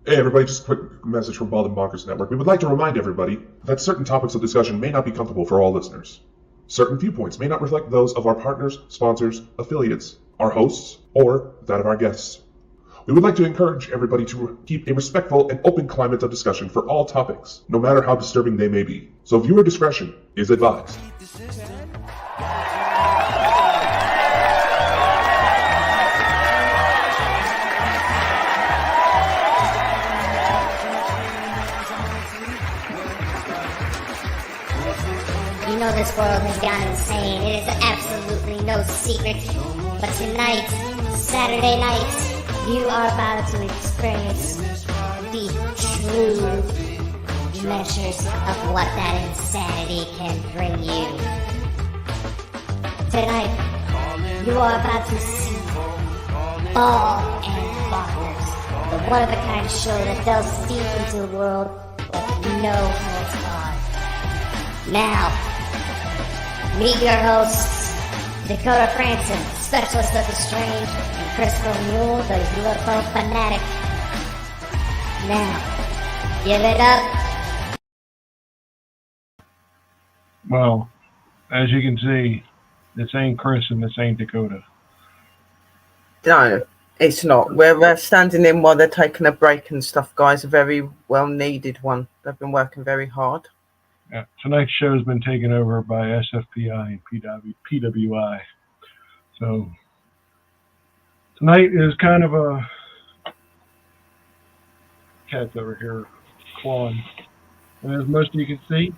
Hey everybody, just a quick message from Bald and Bonkers Network. We would like to remind everybody that certain topics of discussion may not be comfortable for all listeners. Certain viewpoints may not reflect those of our partners, sponsors, affiliates, our hosts, or that of our guests. We would like to encourage everybody to keep a respectful and open climate of discussion for all topics, no matter how disturbing they may be. So viewer discretion is advised. You know this world has gone insane. It is absolutely no secret. But tonight, Saturday night, you are about to experience the true measures of what that insanity can bring you. Tonight, you are about to see Bald and Bonkers, the one-of-a-kind show that delves deep into the world with no holds barred. Now, meet your hosts, Dakota Franson, specialist of the strange, and Chris Mule, the UFO fanatic. Now, give it up. Well, as you can see, this ain't Chris and this ain't Dakota. No, it's not. We're standing in while they're taking a break and stuff, guys. A very well-needed one. They've been working very hard. Yeah, tonight's show has been taken over by SFPI and PWI. So tonight is kind of a cat's over here clawing. And as most of you can see,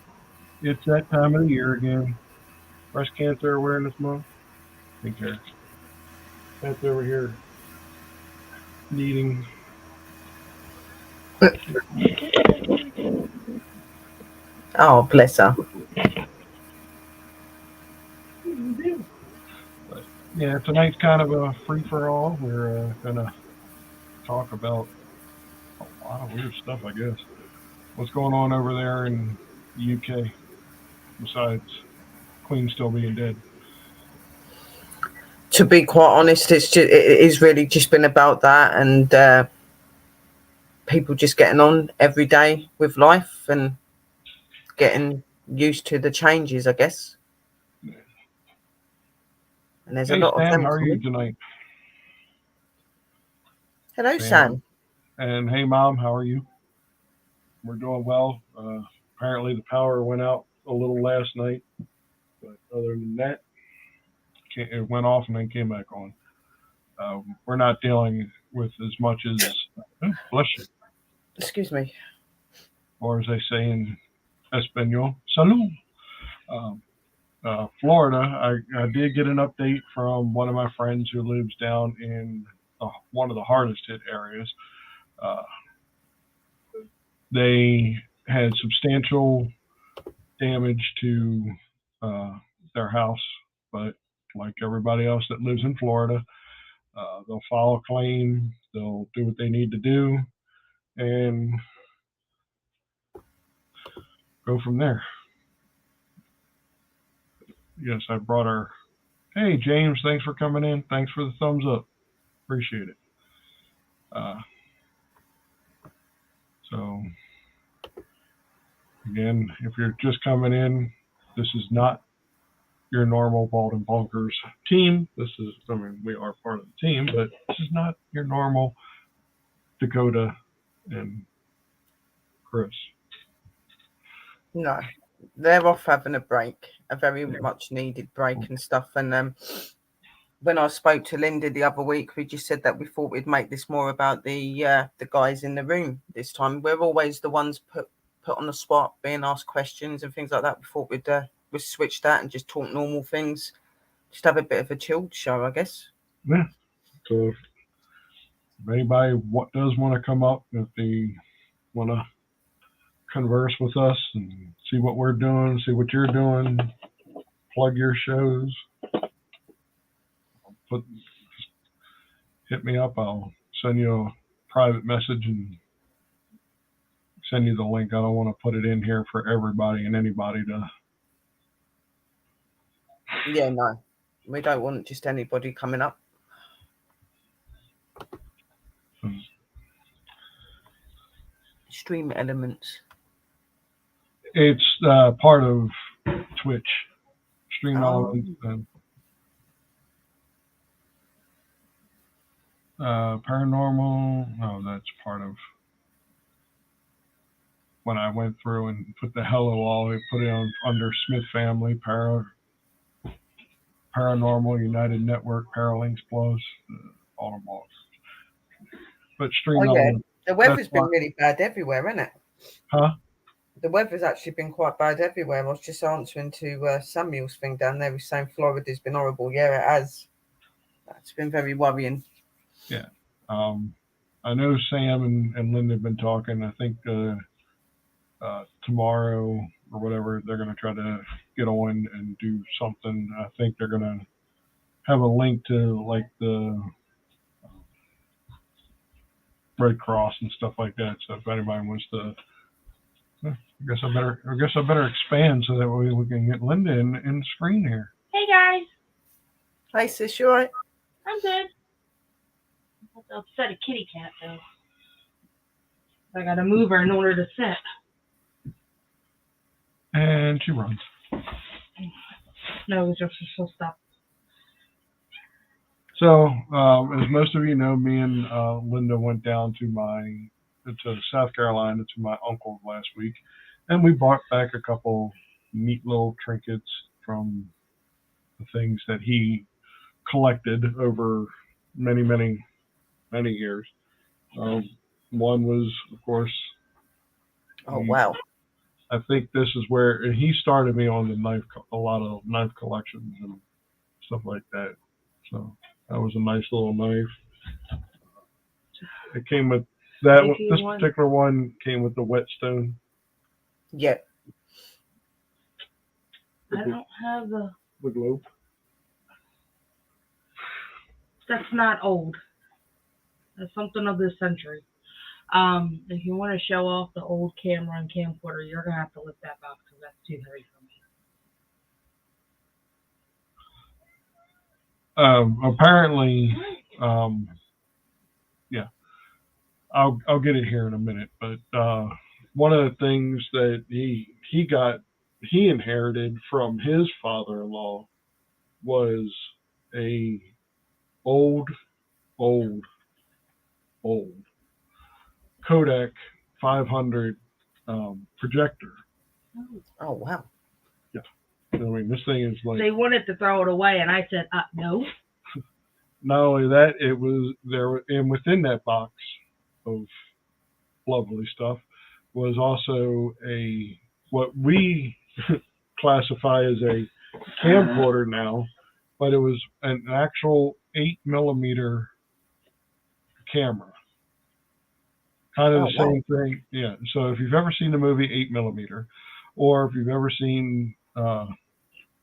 it's that time of the year again. Breast Cancer Awareness Month. I think there's cat's over here needing. Oh, bless her. But, yeah, tonight's kind of a free-for-all. We're going to talk about a lot of weird stuff, I guess. What's going on over there in the UK, besides Queen still being dead? To be quite honest, it is really just been about that and people just getting on every day with life and getting used to the changes, I guess. And there's a lot Sam, of them. how are you tonight? Hello, Sam. And hey, Mom, how are you? We're doing well. Apparently the power went out a little last night, but other than that, it went off and then came back on. We're not dealing with as much as, bless you. Excuse me. Or as they say in Espanol, salud. Florida, I did get an update from one of my friends who lives down in one of the hardest hit areas. They had substantial damage to their house, but like everybody else that lives in Florida, they'll file a claim, they'll do what they need to do, and go from there. Yes, I brought her. Hey, James, thanks for coming in. Thanks for the thumbs up. Appreciate it. So, again, if you're just coming in, this is not your normal Bald and Bonkers team. This is, I mean, we are part of the team, but this is not your normal Dakota and Chris. No, they're off having a break, a very much needed break and stuff. And when I spoke to Linda the other week, we just said that we thought we'd make this more about the guys in the room this time. We're always the ones put on the spot, being asked questions and things like that. We thought we'd switch that and just talk normal things, just have a bit of a chilled show, I guess. Yeah. So if anybody does want to come up, if they want to converse with us and see what we're doing, see what you're doing, plug your shows, hit me up. I'll send you a private message and send you the link. I don't want to put it in here for everybody and anybody to. Yeah, no, we don't want just anybody coming up. stream elements? It's part of Twitch stream elements and paranormal. No, that's part of when I went through and put the hello all. I put it on under Smith Family Paranormal United Network Paralinks Plus all of them. But stream elements. The weather's been really bad everywhere, hasn't it? Huh? The weather's actually been quite bad everywhere. I was just answering to Samuel's thing down there. He's saying Florida's been horrible. Yeah, it has. It's been very worrying. Yeah. I know Sam and Linda have been talking. I think tomorrow or whatever, they're going to try to get on and do something. I think they're going to have a link to like the Red Cross and stuff like that. So if anybody wants to, I guess I better expand so that way we can get Linda in the screen here. Hey guys. Hi sis, you alright? I'm good. I have to upset a kitty cat though. I gotta move her in order to sit. And she runs. No, she'll stop. So, as most of you know, me and Linda went down to South Carolina to my uncle's last week, and we brought back a couple neat little trinkets from the things that he collected over many, many, many years. One was, of course, oh wow! I think this is where he started me on a lot of knife collections and stuff like that. So that was a nice little knife. It came with that. This particular one came with the whetstone. Yeah. I don't have the globe. That's not old. That's something of this century. If you want to show off the old camera and camcorder, you're gonna have to lift that box because that's too heavy for me. Apparently, yeah, I'll get it here in a minute. But one of the things that he inherited from his father-in-law was a old Kodak 500 projector. Oh wow! Yeah, I mean this thing is like. They wanted to throw it away, and I said, no. Not only that, it was there, and within that box of lovely stuff was also what we classify as a camcorder now, but it was an actual 8mm camera. Kind of the same thing. Yeah. So if you've ever seen the movie 8mm, or if you've ever seen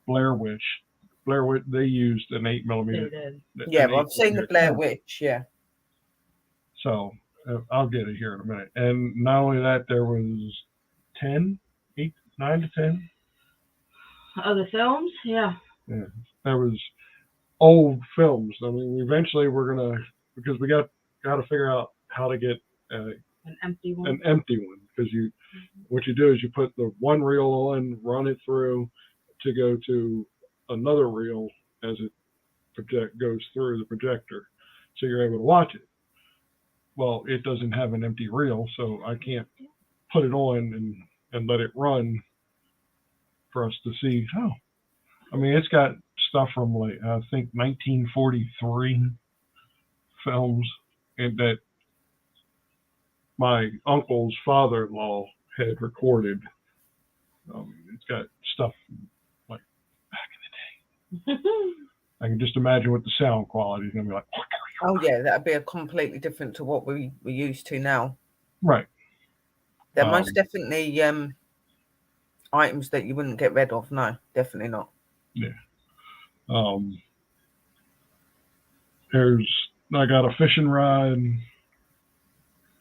Blair Witch, they used an 8mm. They did. Yeah, well, I've seen the Blair Witch. Yeah. So I'll get it here in a minute. And not only that, there was 9 to 10. Oh, the films? Yeah. Yeah. There was old films. I mean, eventually we're gonna, because we got to figure out how to get an empty one. An empty one, because what you do is you put the one reel on, run it through to go to another reel as it goes through the projector, so you're able to watch it. Well, it doesn't have an empty reel, so I can't put it on and let it run for us to see. Oh, I mean, it's got stuff from like I think 1943 films that my uncle's father-in-law had recorded. It's got stuff like back in the day. I can just imagine what the sound quality is going to be like. Oh yeah, that'd be a completely different to what we're used to now. Right. They're most definitely items that you wouldn't get rid of. No, definitely not. Yeah. I got a fishing rod,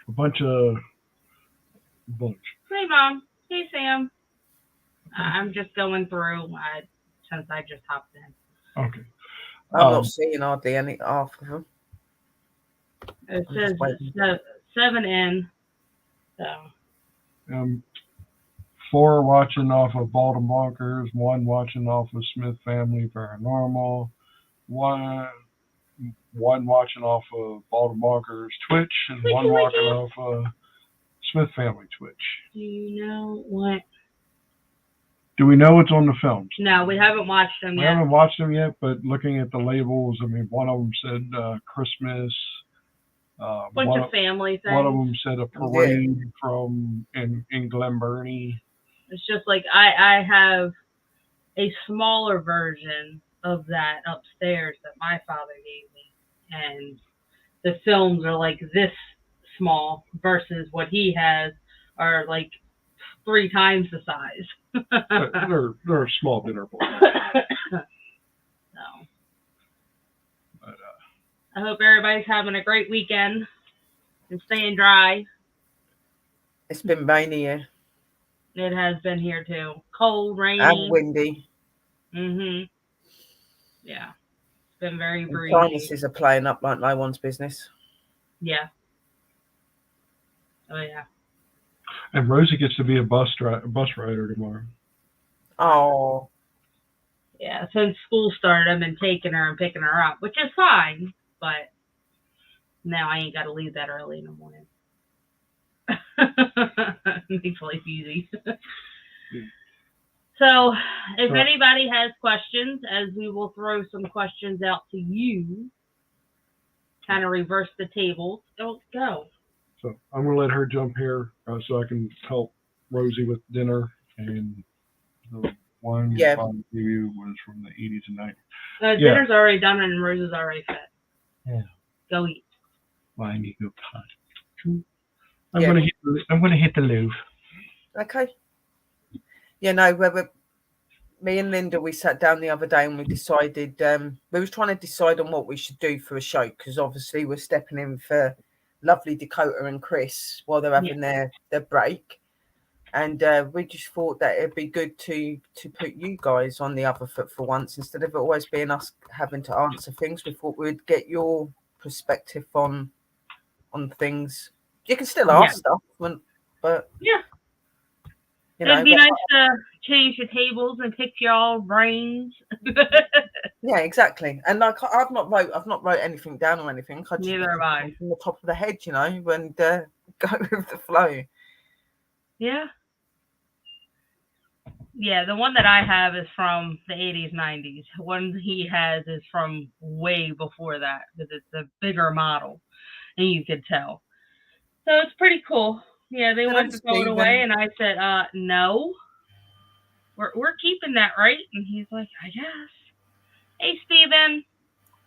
a bunch. Hey, Mom. Hey, Sam. I'm just going through since I just hopped in. Okay. I'm not seeing hardly any half of them. It says 7 in. So 4 watching off of Baltimore Bonkers, 1 watching off of Smith Family Paranormal, one watching off of Baltimore Bonkers Twitch, and 1 watching off of Smith Family Twitch. Do you know what? Do we know what's on the films? No, we haven't watched them We yet. haven't watched them yet, but looking at the labels, I mean, one of them said Christmas. Bunch of family things. One of them said a parade from in Glen Burnie. It's just like I have a smaller version of that upstairs that my father gave me, and the films are like this small versus what he has are like 3 times the size. They're a small dinner party. So, But, I hope everybody's having a great weekend and staying dry. It's been rainy here. It has been here too. Cold, rainy, And windy. Yeah, it's been very breezy. Sinuses are playing up like no one's business. Yeah. Oh yeah. and Rosie gets to be a bus rider tomorrow. Oh. Yeah, since school started, I've been taking her and picking her up, which is fine, but now I ain't got to leave that early in the morning. Makes life easy. So, if anybody has questions, as we will throw some questions out to you, kind of reverse the tables. Don't go. So I'm going to let her jump here so I can help Rosie with dinner. And the one I'll give you was from the 80s and 90s. Dinner's already done and Rose is already fed. Yeah. Go eat. Well, I need to go potty. I'm going to hit the loo. Okay. Yeah, no, me and Linda, we sat down the other day and we decided, we was trying to decide on what we should do for a show, because obviously we're stepping in for lovely Dakota and Chris while they're having their break. And we just thought that it'd be good to put you guys on the other foot for once, instead of it always being us having to answer things. We thought we'd get your perspective on things. You can still ask stuff, but you know, it'd be nice to change the tables and pick your brains. Yeah, exactly. And like, I've not wrote anything down or anything. I just Neither have I. From the top of the head, you know, and go with the flow. Yeah. Yeah, the one that I have is from the 80s, 90s. The one he has is from way before that, because it's a bigger model, and you could tell. So it's pretty cool. Yeah, they wanted to throw it away, and I said, no. We're keeping that, right? And he's like, I guess. Hey, Steven.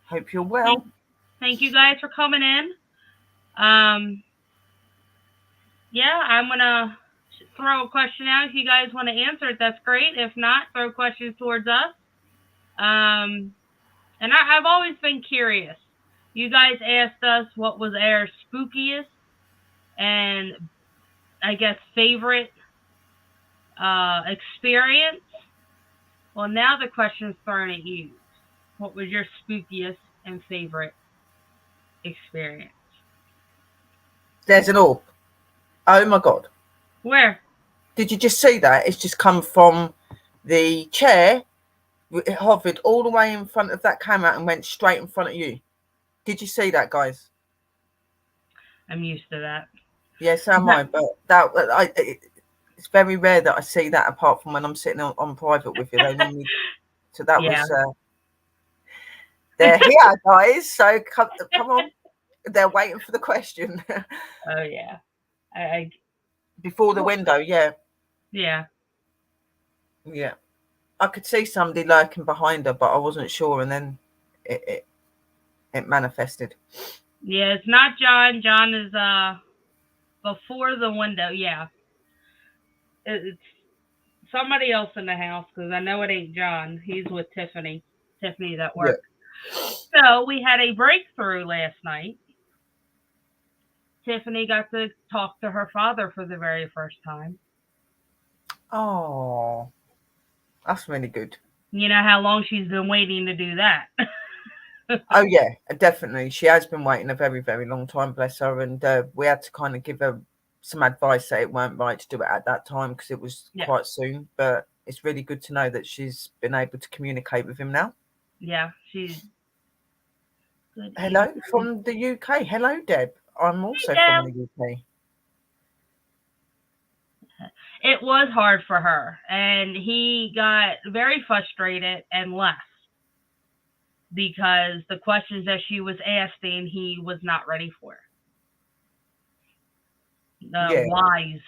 Hope you're well. Thank you guys for coming in. Yeah, I'm going to throw a question out. If you guys want to answer it, that's great. If not, throw questions towards us. And I've always been curious. You guys asked us what was our spookiest and, I guess, favorite experience. Well, now the question's thrown at you. What was your spookiest and favorite experience? There's an orb. Oh my God. Where? Did you just see that? It's just come from the chair. It hovered all the way in front of that camera and went straight in front of you. Did you see that, guys? I'm used to that. Yes, so am I. But it's very rare that I see that, apart from when I'm sitting on private with you. So that was... they're here, guys. So come on. They're waiting for the question. Oh, yeah. I Before the window, yeah. Yeah. Yeah. I could see somebody lurking behind her, but I wasn't sure, and then it manifested. Yeah, it's not John. John is before the window, yeah. It's somebody else in the house, because I know it ain't John. He's with Tiffany. Tiffany's at work. Yeah. So we had a breakthrough last night. Tiffany got to talk to her father for the very first time. Oh, that's really good. You know how long she's been waiting to do that. Oh, yeah, definitely. She has been waiting a very, very long time, bless her. And we had to kind of give her some advice that it weren't right to do it at that time because it was Yeah. quite soon. But it's really good to know that she's been able to communicate with him now. Yeah, she's good. Hello from the UK. Hello, Deb. I'm also Hey, from Deb. the UK. It was hard for her, and he got very frustrated and left because the questions that she was asking, he was not ready for. The whys.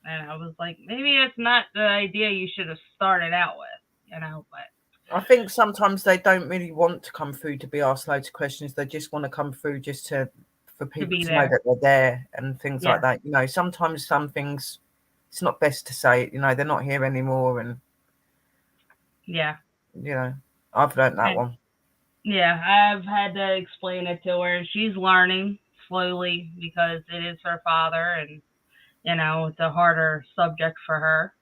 And I was like, maybe it's not the idea you should have started out with, but I think sometimes they don't really want to come through to be asked loads of questions. They just want to come through just for people to know that they're there and things like that. Sometimes some things, it's not best to say, they're not here anymore. And I've learned that one. Yeah, I've had to explain it to her. She's learning slowly because it is her father, and it's a harder subject for her.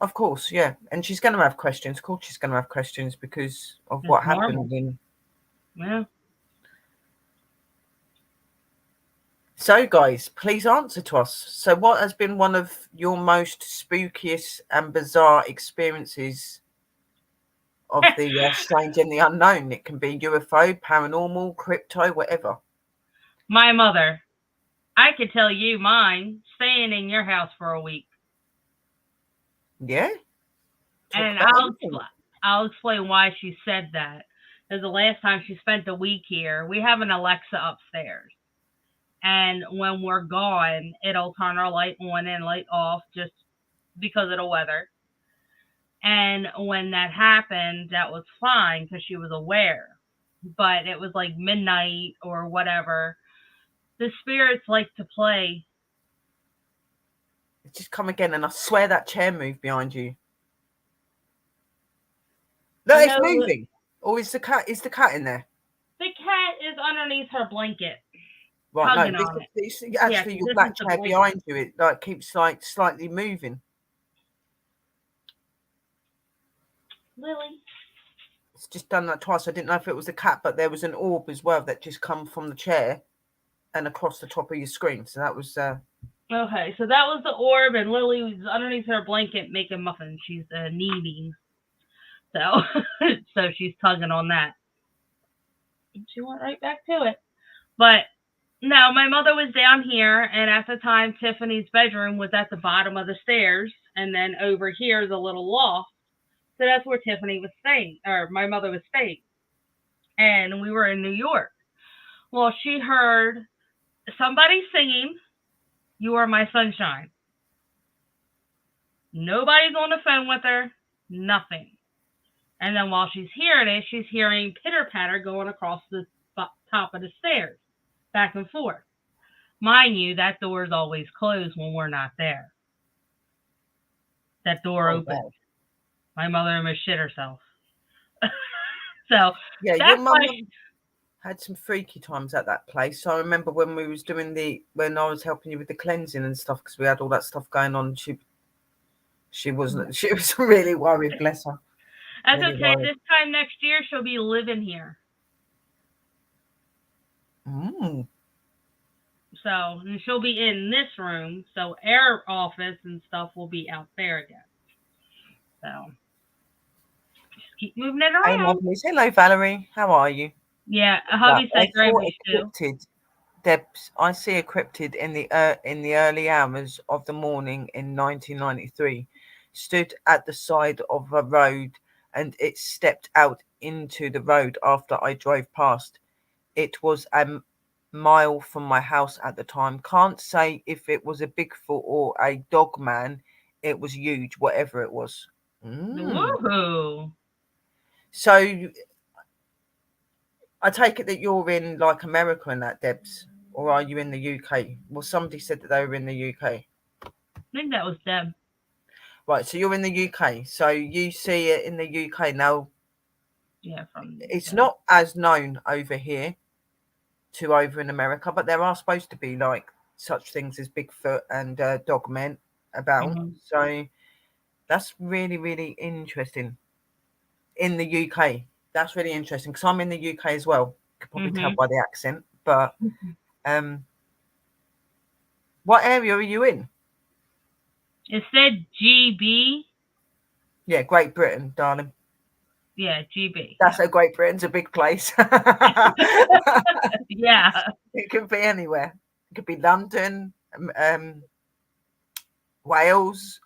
Of course, yeah. And she's going to have questions. Of course she's going to have questions because of what happened. Yeah. So, guys, please answer to us. So what has been one of your most spookiest and bizarre experiences of the strange and the unknown? It can be UFO, paranormal, crypto, whatever. My mother. I could tell you mine, staying in your house for a week. Yeah. And I'll explain why she said that. Because the last time she spent a week here, we have an Alexa upstairs. And when we're gone, it'll turn our light on and light off just because of the weather. And when that happened, that was fine because she was aware. But it was like midnight or whatever. The spirits like to play. Just come again, and I swear that chair moved behind you. No, it's moving. Or is the cat in there? The cat is underneath her blanket. Right, no, this actually your black chair behind you. It keeps slightly moving. Lily. It's just done that twice. I didn't know if it was the cat, but there was an orb as well that just come from the chair and across the top of your screen. So that was okay, so that was the orb, and Lily was underneath her blanket making muffins. She's kneading. So she's tugging on that. She went right back to it. But no, my mother was down here, and at the time, Tiffany's bedroom was at the bottom of the stairs, and then over here is a little loft. So that's where Tiffany was staying, or my mother was staying. And we were in New York. Well, she heard somebody singing, "You Are My Sunshine." Nobody's on the phone with her, nothing. And then while she's hearing it, she's hearing pitter-patter going across the top of the stairs, back and forth. Mind you, that door is always closed when we're not there. That door opens. Wow. My mother almost shit herself. So yeah, your mum had some freaky times at that place. So I remember when we was doing when I was helping you with the cleansing and stuff, because we had all that stuff going on. She was really worried, bless her. That's really okay. Worried. This time next year, she'll be living here. So, and she'll be in this room. So our office and stuff will be out there again. So just keep moving it around. Hey, lovelies. Hello, Valerie. How are you? Yeah, hubby said very much too. Debs, I see a cryptid in the early hours of the morning in 1993. Stood at the side of a road, and it stepped out into the road after I drove past. It was a mile from my house at the time. Can't say if it was a Bigfoot or a dog man. It was huge, whatever it was. Woohoo! So I take it that you're in like America and that, Debs, or are you in the UK? Well, somebody said that they were in the UK. I think that was Deb. Right, so you're in the UK. So you see it in the UK now. Yeah, it's not as known over here to over in America, but there are supposed to be like such things as Bigfoot and dogmen about. Mm-hmm. So that's really, really interesting. In the UK, that's really interesting because I'm in the UK as well. You could probably tell by the accent, but What area are you in? It said GB. Yeah, Great Britain, darling. Yeah, GB. That's how Great Britain's a big place. Yeah. It could be anywhere. It could be London, Wales.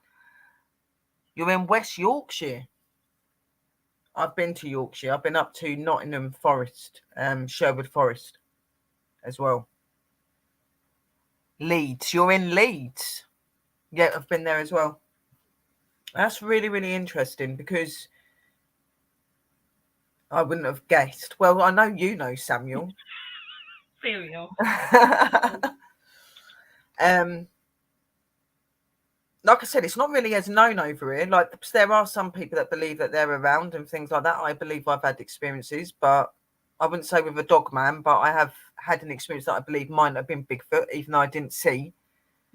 You're in West Yorkshire. I've been to Yorkshire. I've been up to Nottingham Forest, Sherwood Forest as well. Leeds. You're in Leeds. Yeah, I've been there as well. That's really, really interesting because I wouldn't have guessed. Well, I know you know Samuel. Samuel. Like I said, it's not really as known over here. Like, there are some people that believe that they're around and things like that. I believe I've had experiences, but I wouldn't say with a dog man, but I have had an experience that I believe might have been Bigfoot, even though I didn't see.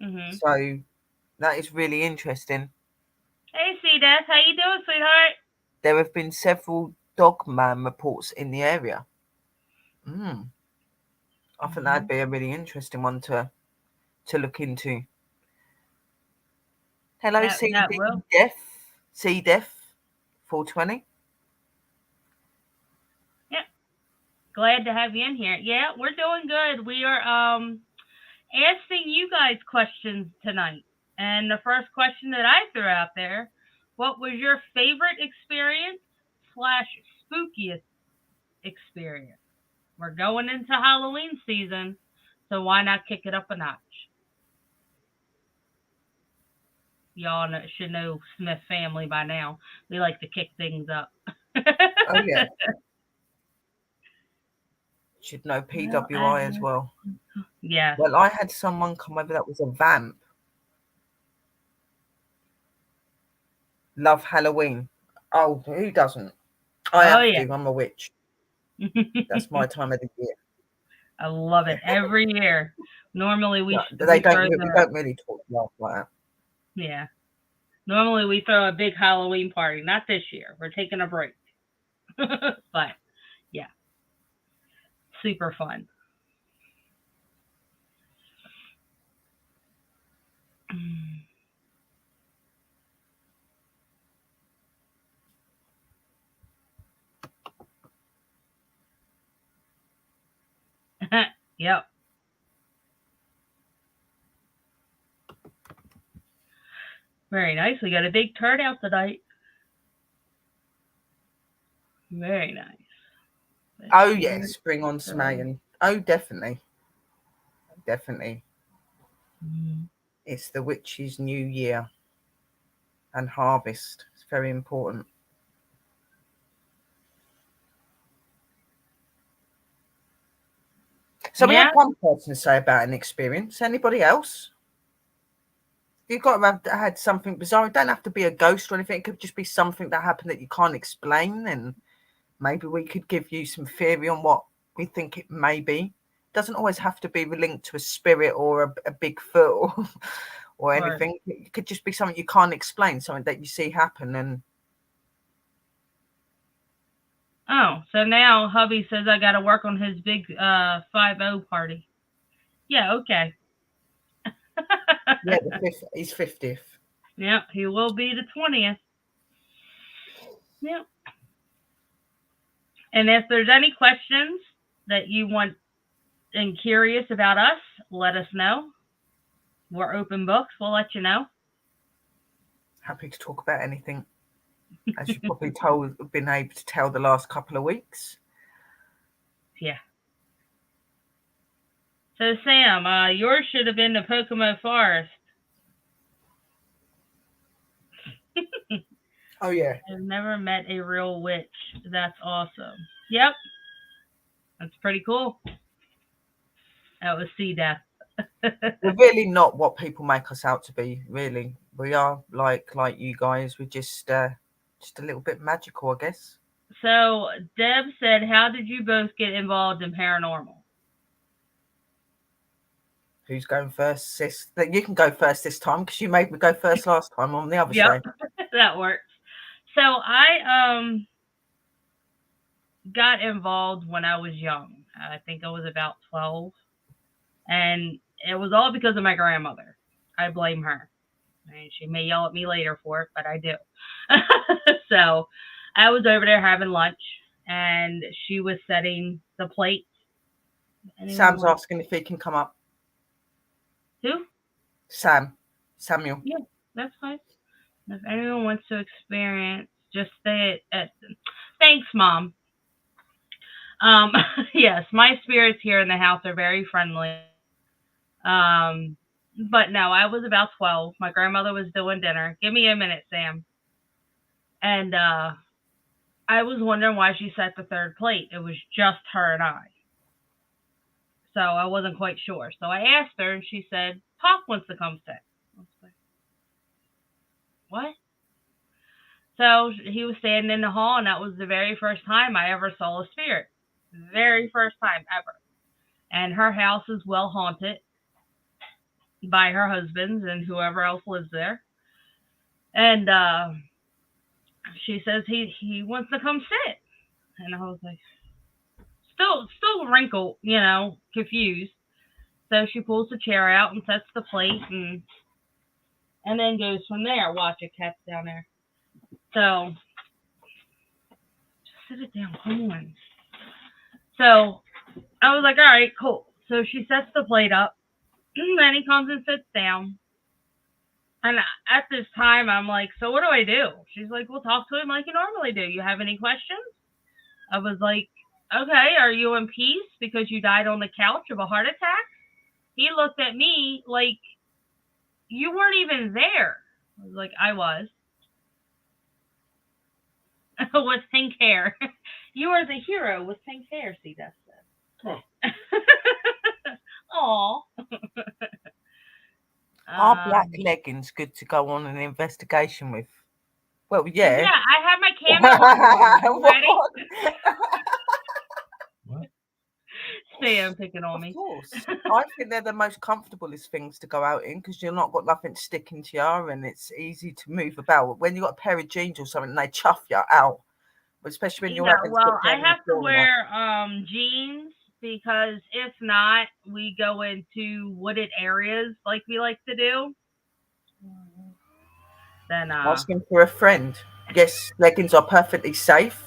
Mm-hmm. So that is really interesting. Hey, C-Death. How you doing, sweetheart? There have been several dog man reports in the area. I think that'd be a really interesting one to look into. Hello, C Def 420. Yep. Glad to have you in here. Yeah, we're doing good. We are asking you guys questions tonight. And the first question that I threw out there, what was your favorite experience / spookiest experience? We're going into Halloween season, so why not kick it up a notch? Y'all should know Smith Family by now. We like to kick things up. Oh, yeah. Should know PWI as well. Yeah. Well, I had someone come over that was a vamp. Love Halloween. Oh, who doesn't? I have to. I'm a witch. That's my time of the year. I love it every year. Normally we don't really talk like that. Yeah. Normally we throw a big Halloween party. Not this year. We're taking a break. But yeah. Super fun. Yep. Very nice. We got a big turnout tonight. Very nice. Oh, yes. Bring on Smayan. Oh, definitely. Definitely. Mm-hmm. It's the witch's new year and harvest. It's very important. So we had one person say about an experience. Anybody else? You've got to have had something bizarre. It don't have to be a ghost or anything. It could just be something that happened that you can't explain. And maybe we could give you some theory on what we think it may be. It doesn't always have to be linked to a spirit or a Bigfoot or anything. It could just be something you can't explain, something that you see happen. And oh, so now hubby says I got to work on his big 5-0 party. Yeah, okay. Yeah, he's 50th. Yeah, he will be the 20th. Yeah. And if there's any questions that you want and curious about us, let us know. We're open books. We'll let you know. Happy to talk about anything. As you've probably been able to tell the last couple of weeks. Yeah. So, Sam, yours should have been the Pocomo Forest. Oh, yeah. I've never met a real witch. That's awesome. Yep. That's pretty cool. That was C-Death. We're really not what people make us out to be, really. We are like you guys. We're just a little bit magical, I guess. So, Deb said, how did you both get involved in paranormal? Who's going first, sis? You can go first this time because you made me go first last time on the other show. That works. So, I got involved when I was young. I think I was about 12. And it was all because of my grandmother. I blame her. And she may yell at me later for it, but I do. So I was over there having lunch, and she was setting the plate. Sam's asking if he can come up. Who? Samuel. Yeah, that's fine. If anyone wants to experience, just stay at thanks, Mom. Yes, my spirits here in the house are very friendly. But no, I was about 12. My grandmother was doing dinner. Give me a minute, Sam. And I was wondering why she set the third plate. It was just her and I. So I wasn't quite sure. So I asked her, and she said, Pop wants to come sit. I was like, what? So he was standing in the hall, and that was the very first time I ever saw a spirit. Very first time ever. And her house is well haunted by her husband's and whoever else lives there. And she says he wants to come sit. And I was like, still wrinkled, confused. So she pulls the chair out and sets the plate and then goes from there. Watch it, cat's down there. So just sit it down, come on. So I was like, all right, cool. So she sets the plate up, and then he comes and sits down. And at this time, I'm like, so what do I do? She's like, well, talk to him like you normally do. You have any questions? I was like, okay, are you in peace because you died on the couch of a heart attack? He looked at me like, you weren't even there. I was like, I was. With pink hair. You are the hero with pink hair, see, that's it. Aw. Are black leggings good to go on an investigation with? Well, yeah. Yeah, I have my camera. Ready? What? Sam picking on me. Of course. I think they're the most comfortablest things to go out in because you've not got nothing sticking to you and it's easy to move about. When you've got a pair of jeans or something, they chuff you out. Especially when you're having well, I have to wear jeans because if not, we go into wooded areas like we like to do. Then asking for a friend. Yes, leggings are perfectly safe.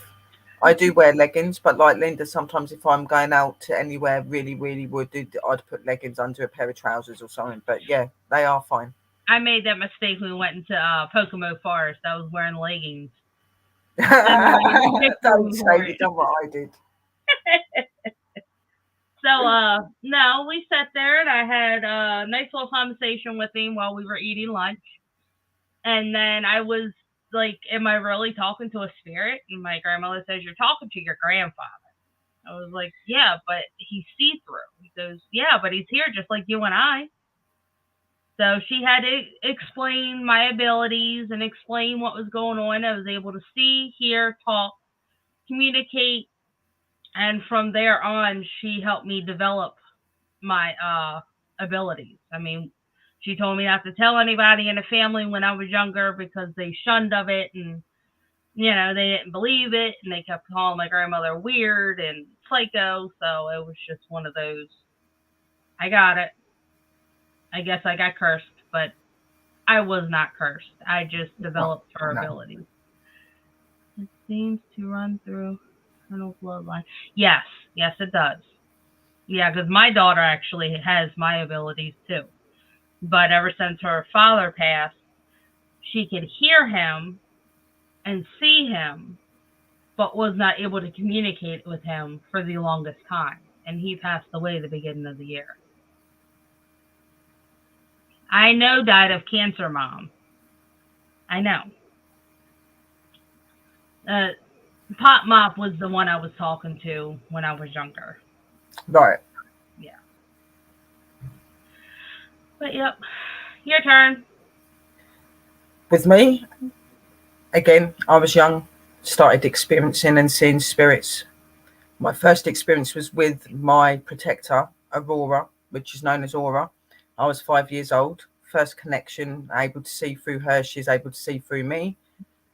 I do wear leggings, but like Linda, sometimes if I'm going out to anywhere really, really wooded, I'd put leggings under a pair of trousers or something. But yeah, they are fine. I made that mistake when we went into Pocomo Forest. I was wearing leggings. Don't say you done what I did. So, no, we sat there and I had a nice little conversation with him while we were eating lunch. And then I was like, am I really talking to a spirit? And my grandmother says, you're talking to your grandfather. I was like, yeah, but he's see-through. He goes, yeah, but he's here just like you and I. So she had to explain my abilities and explain what was going on. I was able to see, hear, talk, communicate. And from there on, she helped me develop my abilities. I mean, she told me not to tell anybody in the family when I was younger because they shunned of it. And, they didn't believe it. And they kept calling my grandmother weird and psycho. So it was just one of those, I got it. I guess I got cursed, but I was not cursed. I just developed her abilities. It seems to run through maternal bloodline. Yes, it does. Yeah, because my daughter actually has my abilities too. But ever since her father passed, she could hear him and see him, but was not able to communicate with him for the longest time. And he passed away at the beginning of the year. I know died of cancer, Mom. I know. Pop Mop was the one I was talking to when I was younger. Right. Yeah. But yep, your turn. With me, again, I was young, started experiencing and seeing spirits. My first experience was with my protector, Aurora, which is known as Aura. I was 5 years old. First connection, able to see through her. She's able to see through me.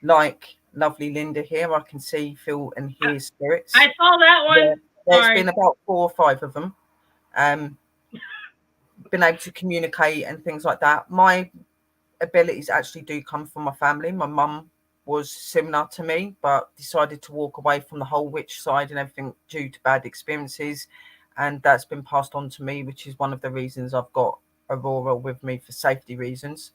Like lovely Linda here, I can see, feel, and hear spirits. I saw that one. Yeah, there's been about 4 or 5 of them. been able to communicate and things like that. My abilities actually do come from my family. My mum was similar to me, but decided to walk away from the whole witch side and everything due to bad experiences. And that's been passed on to me, which is one of the reasons I've got Aurora with me for safety reasons.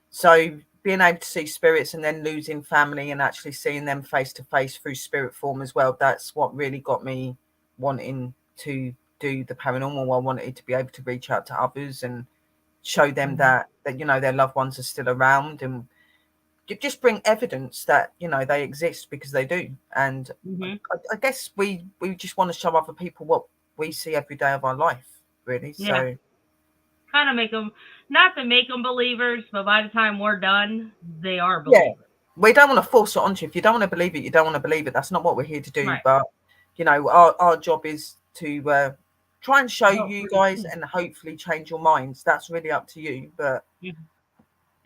So being able to see spirits and then losing family and actually seeing them face to face through spirit form as well, that's what really got me wanting to do the paranormal. I wanted to be able to reach out to others and show them that you know, their loved ones are still around, and just bring evidence that, you know, they exist, because they do. And I guess we just want to show other people what we see every day of our life, really. So kind of make them, not to make them believers, but by the time we're done, they are believers. We don't want to force it onto you. If you don't want to believe it, you don't want to believe it. That's not what we're here to do. Right. But you know, our job is to try and show you guys and hopefully change your minds. That's really up to you. But you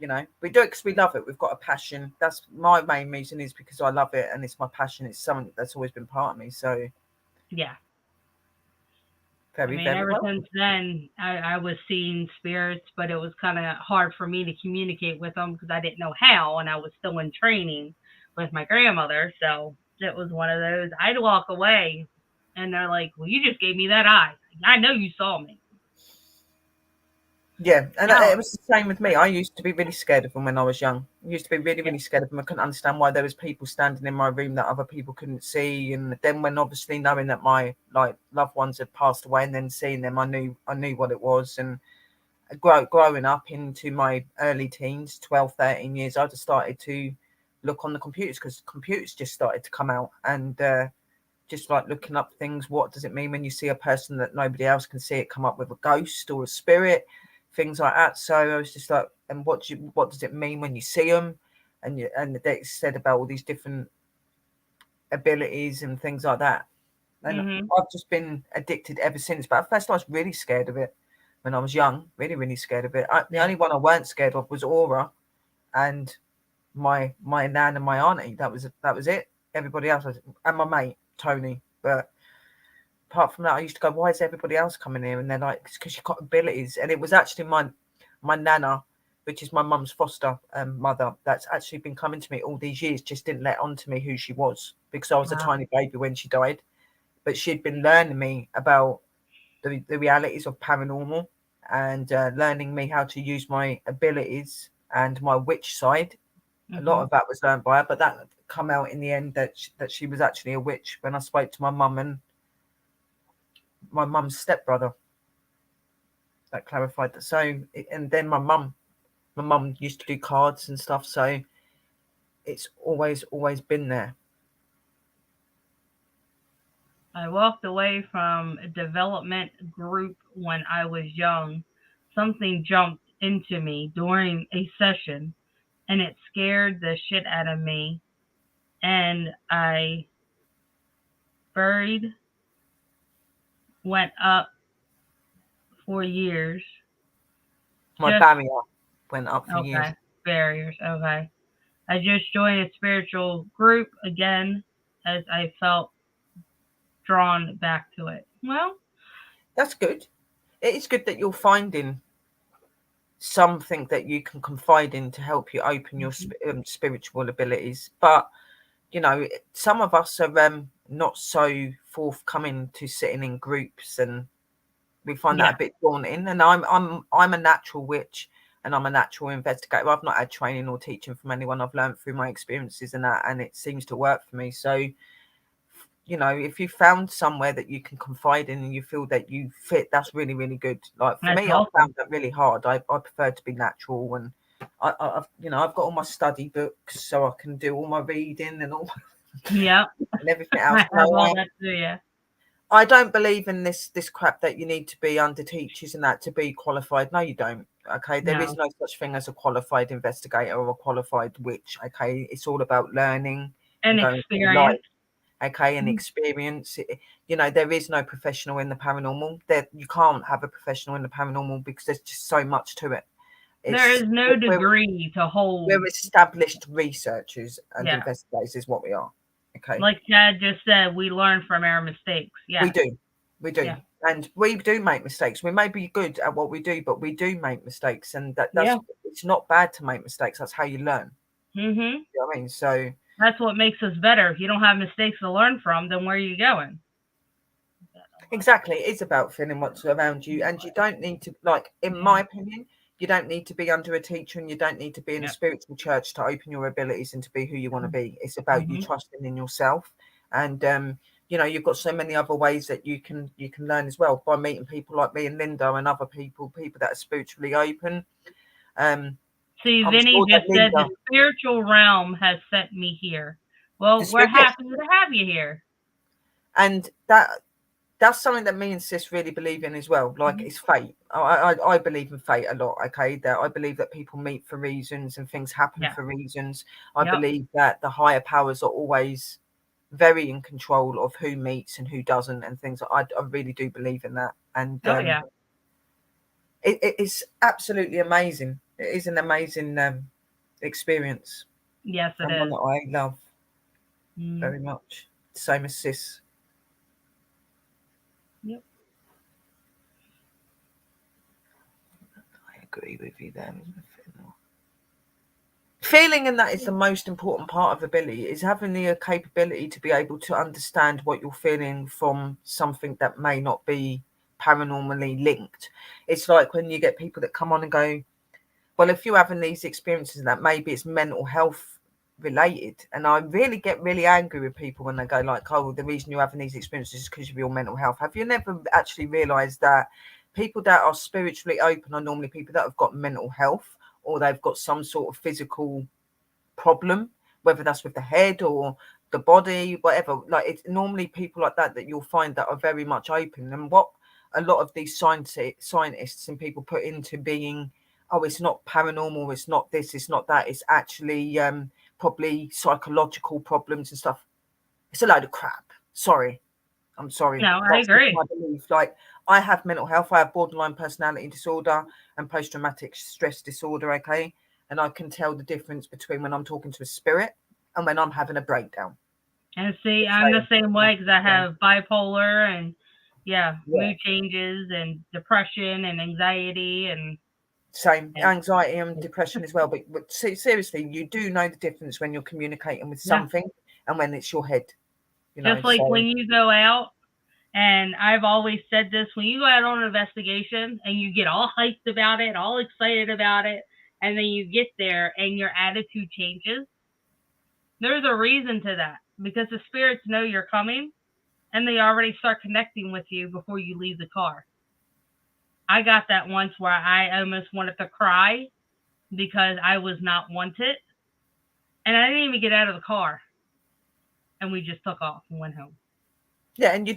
know, we do it because we love it. We've got a passion. That's my main reason, is because I love it and it's my passion. It's something that's always been part of me. So very ever well. since then, I was seeing spirits, but it was kind of hard for me to communicate with them because I didn't know how, and I was still in training with my grandmother. So it was one of those. I'd walk away, and they're like, "Well, you just gave me that eye. I know you saw me." Yeah, and it was the same with me. I used to be really scared of them when I was young. I used to be really, really scared of them. I couldn't understand why there was people standing in my room that other people couldn't see. And then when obviously knowing that my loved ones had passed away, and then seeing them, I knew what it was. And growing up into my early teens, 12, 13 years, I just started to look on the computers, because computers just started to come out, and just like looking up things. What does it mean when you see a person that nobody else can see it come up with a ghost or a spirit? Things like that. So I was just like, and what does it mean when you see them? And they said about all these different abilities and things like that. And I've just been addicted ever since. But at first I was really scared of it when I was young, really, really scared of it. The only one I weren't scared of was Aura and my nan and my auntie. That was it. Everybody else and my mate Tony. But apart from that, I used to go, why is everybody else coming here? And they're like, it's because you've got abilities. And it was actually my nana, which is my mum's foster mother, that's actually been coming to me all these years, just didn't let on to me who she was, because I was a tiny baby when she died. But she'd been learning me about the realities of paranormal, and learning me how to use my abilities and my witch side. A lot of that was learned by her, but that come out in the end that she was actually a witch when I spoke to my mum and my mum's stepbrother. That clarified that. So, and then my mum used to do cards and stuff, so it's always been there. I walked away from a development group when I was young. Something jumped into me during a session, and it scared the shit out of me, and I went up for years. My barrier went up for years. Barriers, okay. I just joined a spiritual group again, as I felt drawn back to it. Well, that's good. It is good that you're finding something that you can confide in to help you open your spiritual abilities. But you know, some of us are not so forthcoming to sitting in groups, and we find that a bit daunting. And I'm a natural witch, and I'm a natural investigator. I've not had training or teaching from anyone. I've learned through my experiences and that, and it seems to work for me. So, you know, if you found somewhere that you can confide in and you feel that you fit, that's really, really good. Like for me, I found that really hard. I prefer to be natural, and I've got all my study books so I can do all my reading and all and everything else. I don't believe in this crap that you need to be under teachers and that to be qualified. No, you don't. Okay, there is no such thing as a qualified investigator or a qualified witch. Okay, it's all about learning and experience. Okay, and experience. You know, there is no professional in the paranormal. You can't have a professional in the paranormal because there's just so much to it. There is no degree to hold. We're established researchers and investigators is what we are. Okay. Like Chad just said, we learn from our mistakes. Yeah. We do. And we do make mistakes. We may be good at what we do, but we do make mistakes, and it's not bad to make mistakes. That's how you learn. Mhm. You know what I mean? So that's what makes us better. If you don't have mistakes to learn from, then where are you going? Exactly. It's about feeling what's around you, and you don't need to, like, in my opinion, you don't need to be under a teacher, and you don't need to be in a spiritual church to open your abilities and to be who you want to be. It's about you trusting in yourself, and you've got so many other ways that you can learn as well, by meeting people like me and Linda and other people that are spiritually open. See, Vinny just said the spiritual realm has sent me here. Well, we're happy to have you here. And that's something that me and Sis really believe in as well. Like, it's fate. I believe in fate a lot. Okay, that I believe that people meet for reasons and things happen for reasons. I believe that the higher powers are always very in control of who meets and who doesn't, and things. I really do believe in that. And it's absolutely amazing. It is an amazing experience. Yes, it is. One that I love very much. Same as Sis. Yep. I agree with you there. Feeling, and that is the most important part of ability, is having the capability to be able to understand what you're feeling from something that may not be paranormally linked. It's like when you get people that come on and go, well, if you're having these experiences, that maybe it's mental health related. And I really get really angry with people when they go like, oh, the reason you're having these experiences is because of your mental health. Have you never actually realized that people that are spiritually open are normally people that have got mental health, or they've got some sort of physical problem, whether that's with the head or the body, whatever? Like, it's normally people like that you'll find that are very much open. And what a lot of these scientists and people put into being, oh, it's not paranormal, it's not this, it's not that, it's actually probably psychological problems and stuff. It's a load of crap. I'm sorry. No, I agree. My belief. Like, I have mental health. I have borderline personality disorder and post-traumatic stress disorder, okay? And I can tell the difference between when I'm talking to a spirit and when I'm having a breakdown. And see, I'm the same way, because I have bipolar and mood changes and depression and anxiety and same anxiety and depression as well. But seriously, you do know the difference when you're communicating with something and when it's your head. Just like when you go out, and I've always said this, when you go out on an investigation and you get all hyped about it, all excited about it, and then you get there and your attitude changes, there's a reason to that, because the spirits know you're coming and they already start connecting with you before you leave the car. I got that once where I almost wanted to cry because I was not wanted, and I didn't even get out of the car, and we just took off and went home. Yeah, and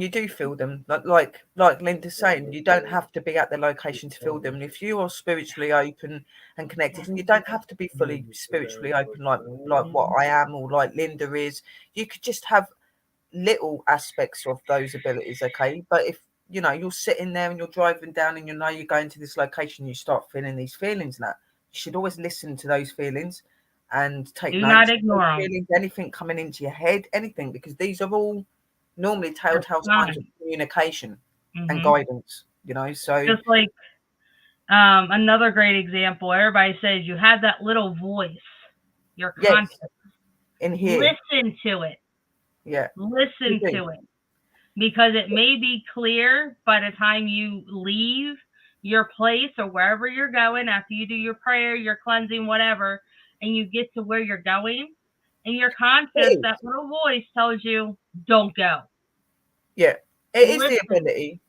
you do feel them. Like Linda's saying, you don't have to be at the location to feel them. And if you are spiritually open and connected, and you don't have to be fully spiritually open like what I am or like Linda is, you could just have little aspects of those abilities, okay? But if you're sitting there and you're driving down and you're going to this location, you start feeling these feelings, and that you should always listen to those feelings and take notes. Do not ignore them. Feelings, anything coming into your head, anything, because these are all normally telltale signs of communication and guidance, so just like another great example, everybody says you have that little voice, your conscience in here. Listen to it. Listen to it, because it may be clear by the time you leave your place or wherever you're going, after you do your prayer, your cleansing, whatever, and you get to where you're going, and your conscience, that little voice tells you, don't go. Yeah, it is the ability.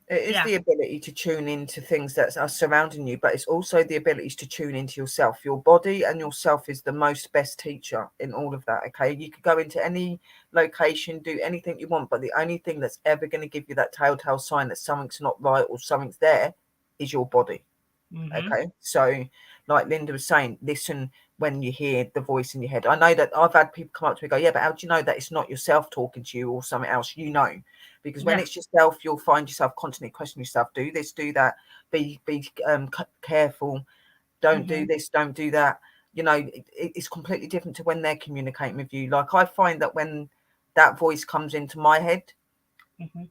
It is the ability to tune into things that are surrounding you, but it's also the ability to tune into yourself. Your body and yourself is the best teacher in all of that, okay? You could go into any location, do anything you want, but the only thing that's ever going to give you that telltale sign that something's not right or something's there is your body, okay? So, like Linda was saying, listen when you hear the voice in your head. I know that I've had people come up to me and go, yeah, but how do you know that it's not yourself talking to you or something else? Because when it's yourself, you'll find yourself constantly questioning yourself. Do this, do that. Be careful. Don't do this. Don't do that. It's completely different to when they're communicating with you. Like, I find that when that voice comes into my head,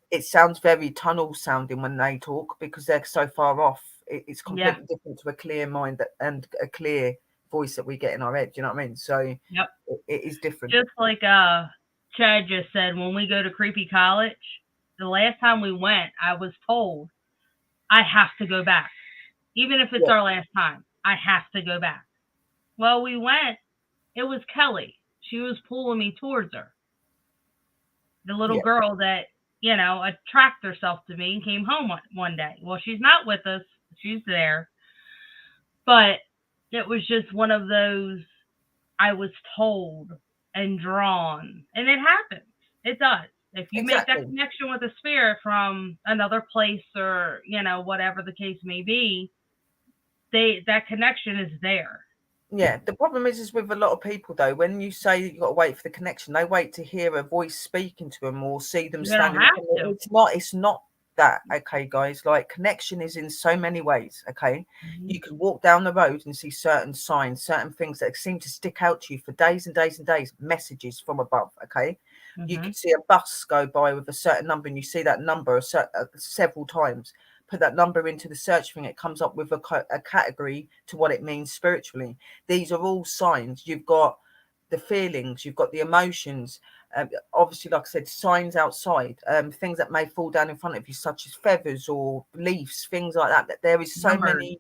It sounds very tunnel sounding when they talk because they're so far off. It's completely different to a clear mind and a clear voice that we get in our head. Do you know what I mean? So it is different. Just like Chad just said, when we go to Creepy College, the last time we went, I was told I have to go back. Even if it's our last time, I have to go back. Well, we went. It was Kelly. She was pulling me towards her. The little girl that, attracted herself to me and came home one day. Well, she's not with us. She's there. But it was just one of those, I was told and drawn. And it happens. It does. If you make that connection with a spirit from another place or, whatever the case may be, that connection is there. Yeah, the problem is with a lot of people, though, when you say you've got to wait for the connection, they wait to hear a voice speaking to them or see them standing. It's not that, okay, guys. Like, connection is in so many ways, okay? You could walk down the road and see certain signs, certain things that seem to stick out to you for days and days and days, messages from above, okay? You could see a bus go by with a certain number and you see that number several times. Put that number into the search thing, it comes up with a category to what it means spiritually. These are all signs. You've got the feelings, you've got the emotions, obviously, like I said, signs outside, things that may fall down in front of you, such as feathers or leaves, things like that. That there is so many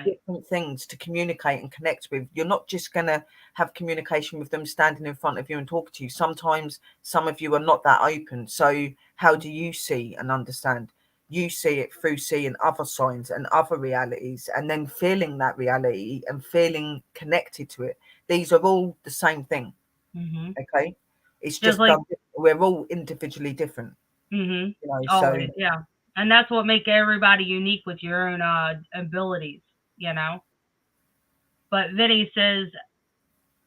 different things to communicate and connect with. You're not just going to have communication with them standing in front of you and talking to you. Sometimes some of you are not that open. So how do you see and understand? You see it through seeing other signs and other realities and then feeling that reality and feeling connected to it. These are all the same thing. Okay. It's just like, we're all individually different. Always, and that's what makes everybody unique with your own abilities, But Vinny says,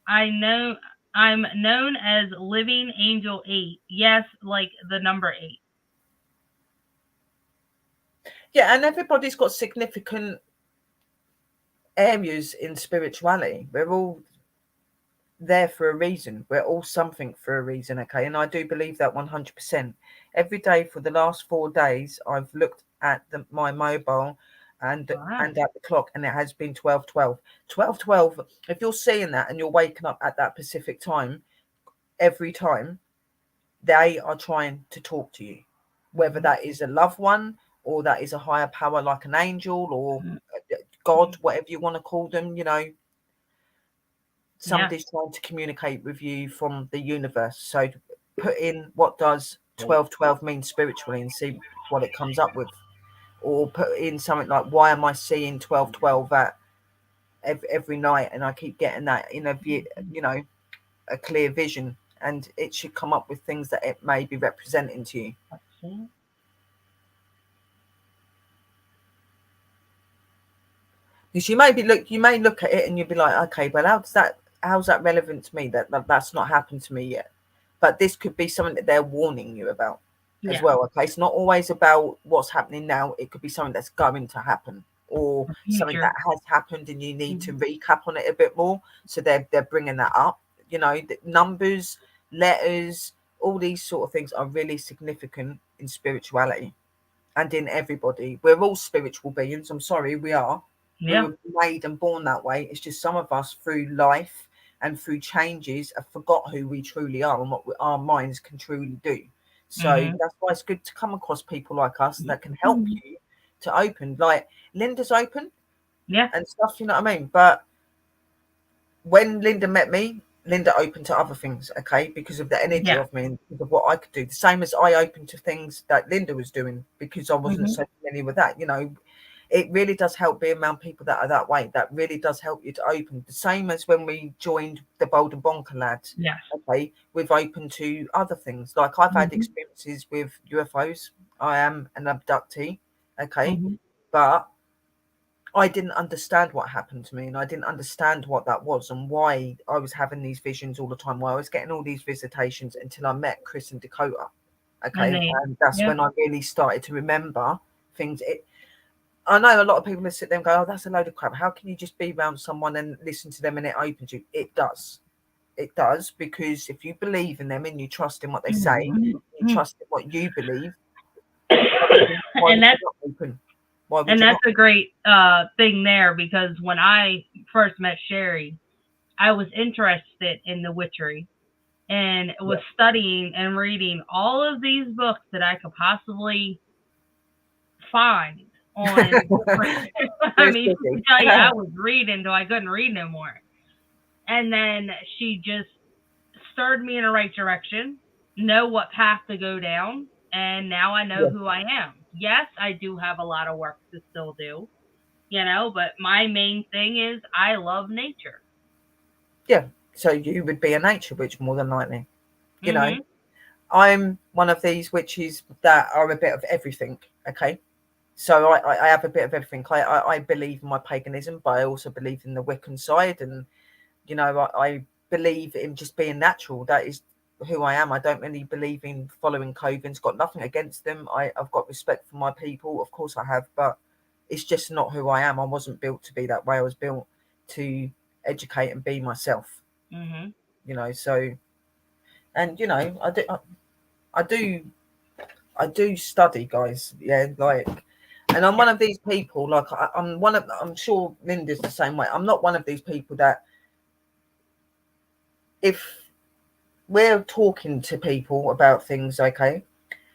I'm known as Living Angel 8. Yes, like the number 8. Yeah, and everybody's got significant areas in spirituality. We're all there for a reason. We're all something for a reason, okay? And I do believe that 100%. Every day for the last 4 days, I've looked at my mobile and at the clock, and it has been 12:12. 12:12. If you're seeing that and you're waking up at that specific time, every time, they are trying to talk to you, whether that is a loved one or that is a higher power like an angel or God, whatever you want to call them, somebody's trying to communicate with you from the universe. So put in what does 12:12 mean spiritually and see what it comes up with. Or put in something like, why am I seeing 12:12 at every night? And I keep getting that in a view, a clear vision, and it should come up with things that it may be representing to you. Because you may look at it and you'll be like, okay, but how's that relevant to me? That's not happened to me yet. But this could be something that they're warning you about as well. Okay, it's not always about what's happening now. It could be something that's going to happen or something that has happened and you need to recap on it a bit more. So they're bringing that up. The numbers, letters, all these sort of things are really significant in spirituality and in everybody. We're all spiritual beings. I'm sorry, we are. We were made and born that way. It's just some of us through life and through changes have forgot who we truly are and what our minds can truly do. So that's why it's good to come across people like us that can help you to open. Like Linda's open and stuff, you know what I mean? But when Linda met me, Linda opened to other things, okay, because of the energy of me and because of what I could do. The same as I opened to things that Linda was doing because I wasn't so familiar with that, It really does help being around people that are that way. That really does help you to open. The same as when we joined the Bold and Bonker lads. Yes. Okay, we've opened to other things. Like I've had experiences with UFOs. I am an abductee. Okay, but I didn't understand what happened to me, and I didn't understand what that was and why I was having these visions all the time. Why I was getting all these visitations until I met Chris and Dakota. Okay, and that's when I really started to remember things. I know a lot of people that sit there and go, oh, that's a load of crap. How can you just be around someone and listen to them and it opens you? It does. It does, because if you believe in them and you trust in what they say, you trust in what you believe, Why And would you that's not open? Why would and you that's not? a great thing there, because when I first met Sherry, I was interested in the witchery and was studying and reading all of these books that I could possibly find on different. I mean, to tell you, I was reading till I couldn't read no more. And then she just stirred me in the right direction, know what path to go down, and now I know who I am. Yes, I do have a lot of work to still do, but my main thing is I love nature. Yeah, so you would be a nature witch more than likely. You know, Mhm. I'm one of these witches that are a bit of everything. Okay, so I have a bit of everything. I believe in my paganism, but I also believe in the Wiccan side, and I believe in just being natural. That is who I am. I don't really believe in following covens. Got nothing against them. I've got respect for my people, of course I have, but it's just not who I am. I wasn't built to be that way. I was built to educate and be myself. Mhm. So, and I do study, guys. Yeah, like, and I'm one of these people. Like, I'm sure Linda's the same way. I'm not one of these people that, if we're talking to people about things, okay,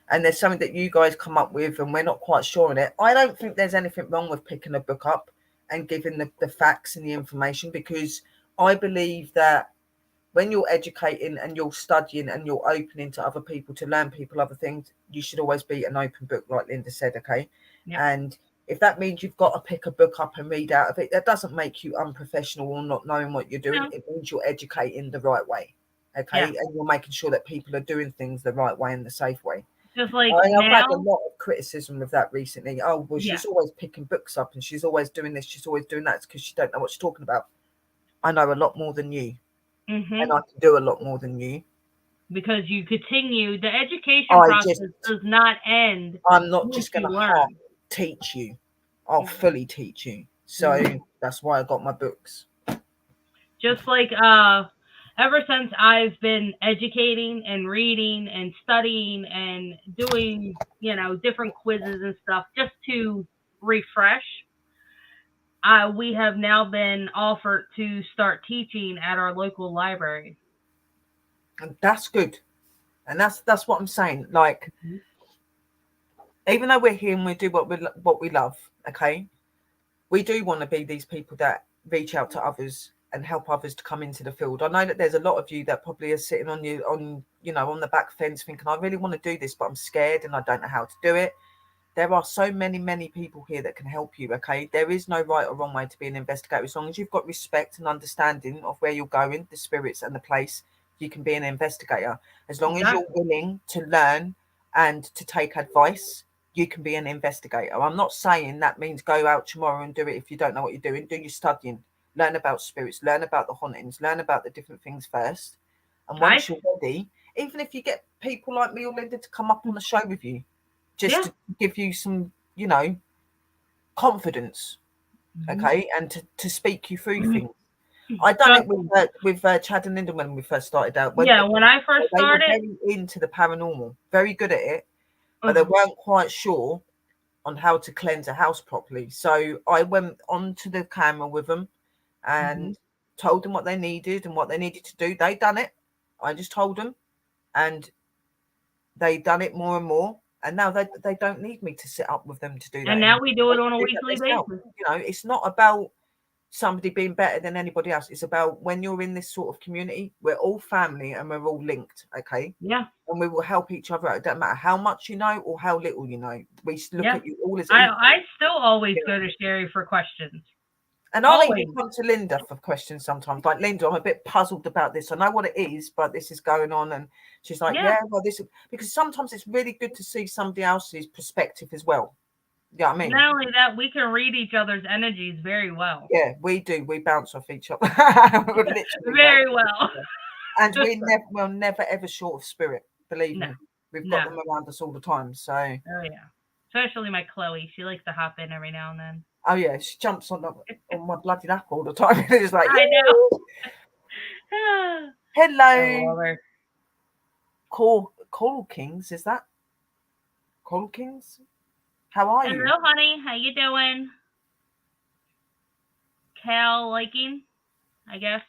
and there's something that you guys come up with and we're not quite sure on it, I don't think there's anything wrong with picking a book up and giving the facts and the information, because I believe that when you're educating and you're studying and you're opening to other people to learn people other things, you should always be an open book, like Linda said, okay? Yep. And if that means you've got to pick a book up and read out of it, that doesn't make you unprofessional or not knowing what you're doing. No. It means you're educating the right way, okay? Yeah. And you're making sure that people are doing things the right way and the safe way. Just like I've had a now. lot of criticism of that recently. Oh, well, Yeah. she's always picking books up and she's always doing this, she's always doing that. It's because she don't know what she's talking about. I know a lot more than you, Mhm. and I can do a lot more than you. Because you continue, the education I'm process does not end. not once just going you to learn. teach you. I'll Mhm. fully teach you. So that's why I got my books. Just like ever since I've been educating and reading and studying and doing, different quizzes and stuff just to refresh, we have now been offered to start teaching at our local library. And that's good. And that's what I'm saying. Like, even though we're here and we do what we love, okay, we do want to be these people that reach out to others and help others to come into the field. I know that there's a lot of you that probably are sitting on the back fence thinking, I really want to do this, but I'm scared and I don't know how to do it. There are so many people here that can help you, okay? There is no right or wrong way to be an investigator. As long as you've got respect and understanding of where you're going, the spirits and the place, you can be an investigator. As long as you're willing to learn and to take advice, you can be an investigator. I'm not saying that means go out tomorrow and do it if you don't know what you're doing. Do your studying. Learn about spirits. Learn about the hauntings. Learn about the different things first. And once you're ready, even if you get people like me or Linda to come up on the show with you, just to give you some, confidence, okay, and to speak you through things. I done it with Chad and Linda when we first started out. When I first started, they were very into the paranormal, very good at it, but they weren't quite sure on how to cleanse a house properly. So I went onto the camera with them and told them what they needed and what they needed to do. They done it. I just told them, and they done it more and more. And now they don't need me to sit up with them to do that. And now we do it on a weekly basis. It's not about somebody being better than anybody else. It's about when you're in this sort of community, we're all family and we're all linked, okay? Yeah. And we will help each other out. It doesn't matter how much you know or how little you know. We look at you all as equal. I still always go to Sherry for questions. And I'll even come to Linda for questions sometimes. Like, Linda, I'm a bit puzzled about this. I know what it is, but this is going on. And she's like, well, this is... Because sometimes it's really good to see somebody else's perspective as well. Yeah, I mean, not only that, we can read each other's energies very well. Yeah, we do. We bounce off each other. Very well. And we're never ever short of spirit. Believe me, we've got them around us all the time. So. Oh yeah, especially my Chloe. She likes to hop in every now and then. Oh yeah, she jumps on my bloody lap all the time. It's like, I know. Hello. Coral Kings, is that? Coral Kings? How are you? Hello, honey. How you doing? Cal liking, I guess.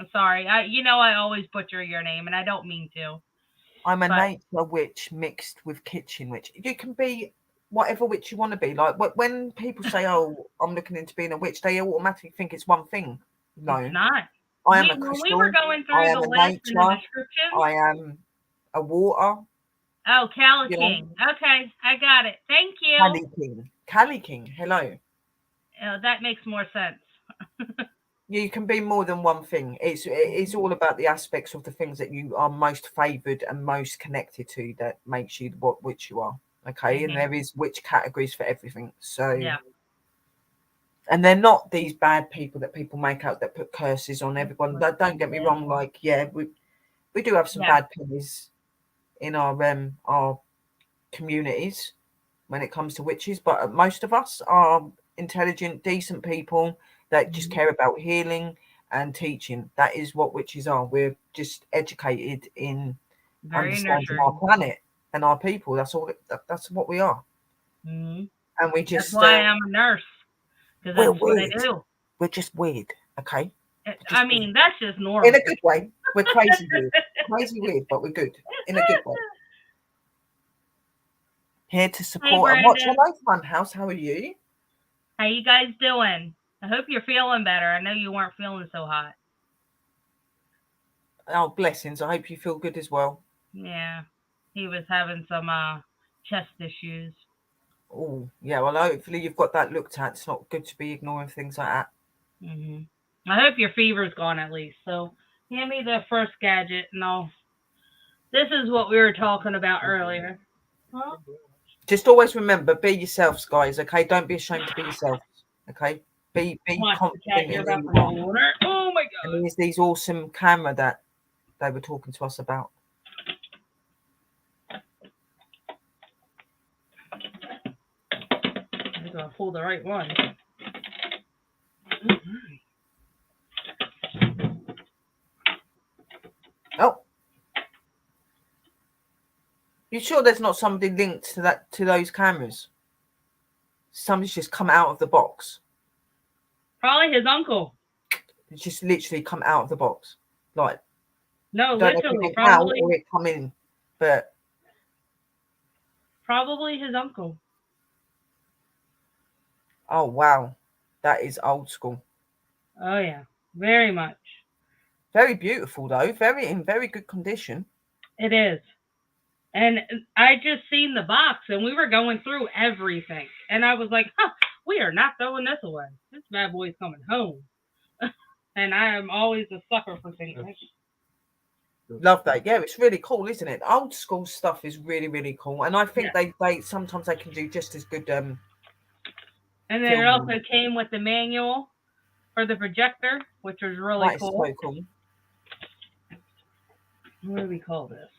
I'm sorry. I always butcher your name, and I don't mean to. I'm a But- nature witch mixed with kitchen witch. You can be whatever witch you want to be. Like when people say, "Oh, I'm looking into being a witch," they automatically think it's one thing. No, It's not. I am a When crystal. we were going I through am the a list in the nature. description. I am a water. Oh, Cali Yeah. King. Okay, I got it. Thank you. Cali King. Cali King. Hello. That makes more sense. You can be more than one thing. It's all about the aspects of the things that you are most favoured and most connected to that makes you what witch you are. Okay, and there is witch categories for everything. So Yeah. and they're not these bad people that people make out that put curses on everyone. Don't get me wrong. Like, yeah, we do have some bad pennies in our communities when it comes to witches, but most of us are intelligent, decent people that just care about healing and teaching. That is what witches are. We're just educated in Very understanding nurturing. our planet and our people. That's all. That's what we are. Mm-hmm. And we just. That's why I'm a nurse. Because that's what I do. We're just weird, okay? I mean, that's just normal. In a good way. We're crazy weird. Crazy weird, but we're good. In a good way. Here to support and watch. Hello, Funhouse. How are you? How you guys doing? I hope you're feeling better. I know you weren't feeling so hot. Oh, blessings. I hope you feel good as well. Yeah. He was having some chest issues. Oh, yeah. Well, hopefully you've got that looked at. It's not good to be ignoring things like that. Mm-hmm. I hope your fever's gone at least. So hand me the first gadget and I'll... This is what we were talking about earlier. Huh? Just always remember, be yourselves, guys, okay? Don't be ashamed to be yourselves, okay? Be confident in who you are. Oh, my God. And there's these awesome camera that they were talking to us about. I'm going to pull the right one. Oh. You sure there's not somebody linked to those cameras? Somebody's just come out of the box. Probably his uncle. It's just literally come out of the box. Like, no, don't literally, know if it probably. Out or it come in, but probably his uncle. Oh wow, that is old school. Oh yeah, very much. Very beautiful though. In very good condition. It is. And I just seen the box and we were going through everything. And I was like, we are not throwing this away. This bad boy's coming home. And I am always a sucker for things like that. Love that. Yeah, it's really cool, isn't it? Old school stuff is really, really cool. And I think they sometimes they can do just as good. And then it also came with the manual for the projector, which was really cool. So cool. What do we call this?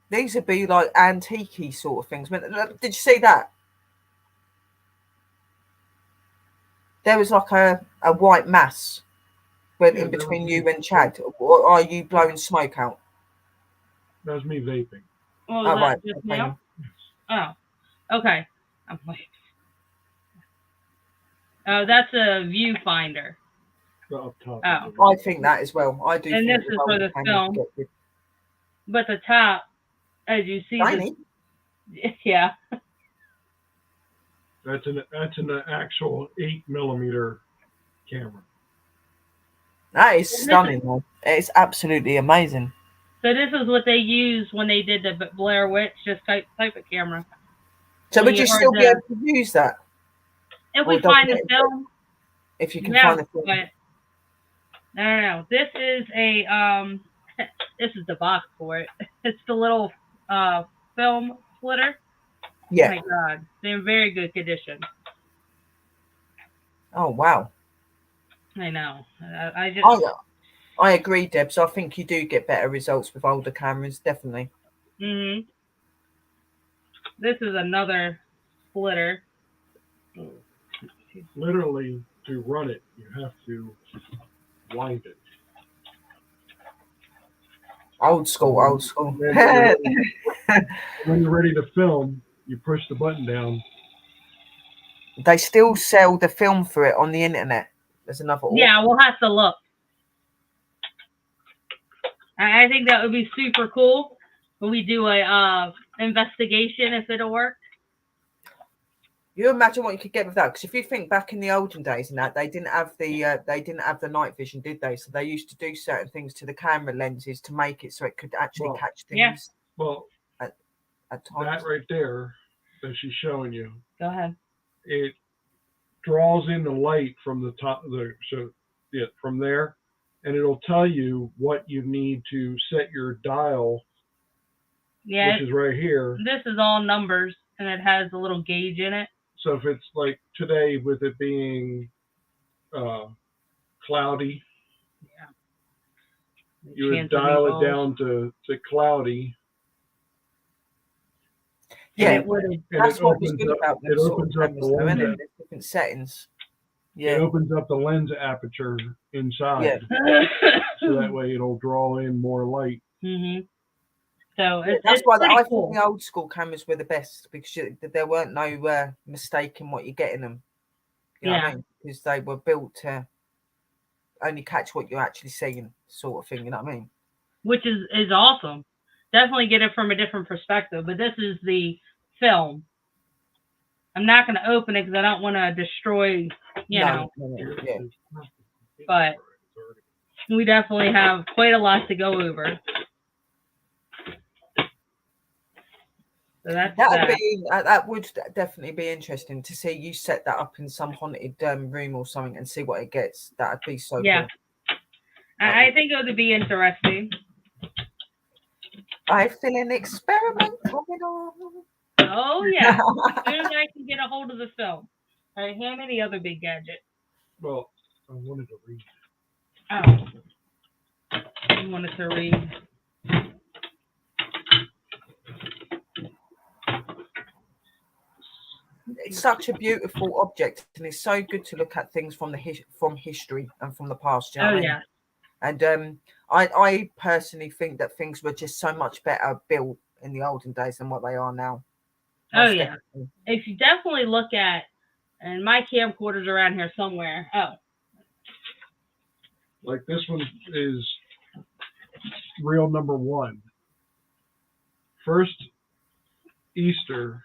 These would be like antique-y sort of things. Did you see that? There was like a white mass went in between you and Chad. Or are you blowing smoke out? That was me vaping. Oh, right. Just now? Oh, okay. I'm like, oh, that's a viewfinder. Up top. Oh, I think that as well. I do. And think this is for the film. But the top, as you see, yeah. That's an actual 8mm camera. That is stunning, man. It's absolutely amazing. So this is what they used when they did the Blair Witch, just type of camera. So would you still be able to use that? If we find the film. If you can find the film. But, no. This is a this is the box for it. It's the little film splitter. Yeah. Oh my God, they're in very good condition. Oh wow. I know. I agree, Deb. So I think you do get better results with older cameras, definitely. Mhm. This is another splitter. Literally, to run it, you have to wind it. Old school. When you're ready to film, you push the button down, They still sell the film for it on the internet. There's another. Yeah, we'll have to look. I think that would be super cool when we do a investigation if it'll work. You imagine what you could get with that? Because if you think back in the olden days and that, they didn't have the night vision, did they? So they used to do certain things to the camera lenses to make it so it could actually catch things. Yeah. Well, at times. That right there that she's showing you. Go ahead. It draws in the light from the top. From there, and it'll tell you what you need to set your dial. Yeah. Which is right here. This is all numbers, and it has a little gauge in it. So if it's like today with it being cloudy, you would dial it down to cloudy. Yeah, that's what was good about them. It opens up the lens. Different settings. Yeah. It opens up the lens aperture inside. Yeah. So that way it'll draw in more light. Mm-hmm. So that's why I think the old school cameras were the best, because there weren't no mistake in what you get in them. You know what I mean? Because they were built to only catch what you're actually seeing, sort of thing. You know what I mean? Which is awesome. Definitely get it from a different perspective. But this is the film. I'm not going to open it because I don't want to destroy, you know. Yeah. But we definitely have quite a lot to go over. So that would definitely be interesting to see you set that up in some haunted room or something and see what it gets. That'd be so cool. I think it would be interesting. I feel an experiment coming on. Oh yeah. As soon as I can get a hold of the film. All right, hand me the other big gadget. Well, I wanted to read. Oh. I wanted to read. It's such a beautiful object, and it's so good to look at things from history and from the past. You know what I mean? And I personally think that things were just so much better built in the olden days than what they are now. Definitely. If you definitely look at, and my camcorder's around here somewhere. Like this one is reel number 1. First Easter.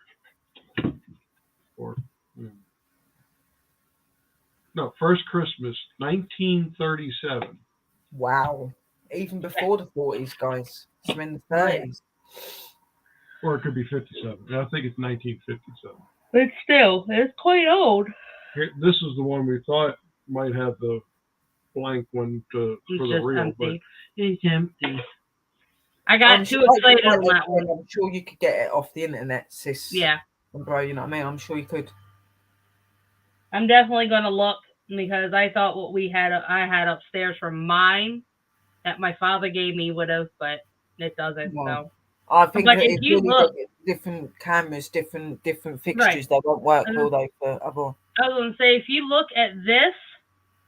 First Christmas, 1937. Wow. Even before the 40s, guys. It's in the 30s. Or it could be 57. I think it's 1957. But still, it's quite old. Here, this is the one we thought might have the blank one for the reel, empty. But it's empty. I got too excited on that one. I'm sure you could get it off the internet, sis. Yeah. Bro, you know what I mean? I'm sure you could. I'm definitely going to look, because I thought what I had upstairs from mine that my father gave me would have, but it doesn't. No. So I think that if you look, different cameras, different fixtures, they won't work, will they? For other. I was going to say, if you look at this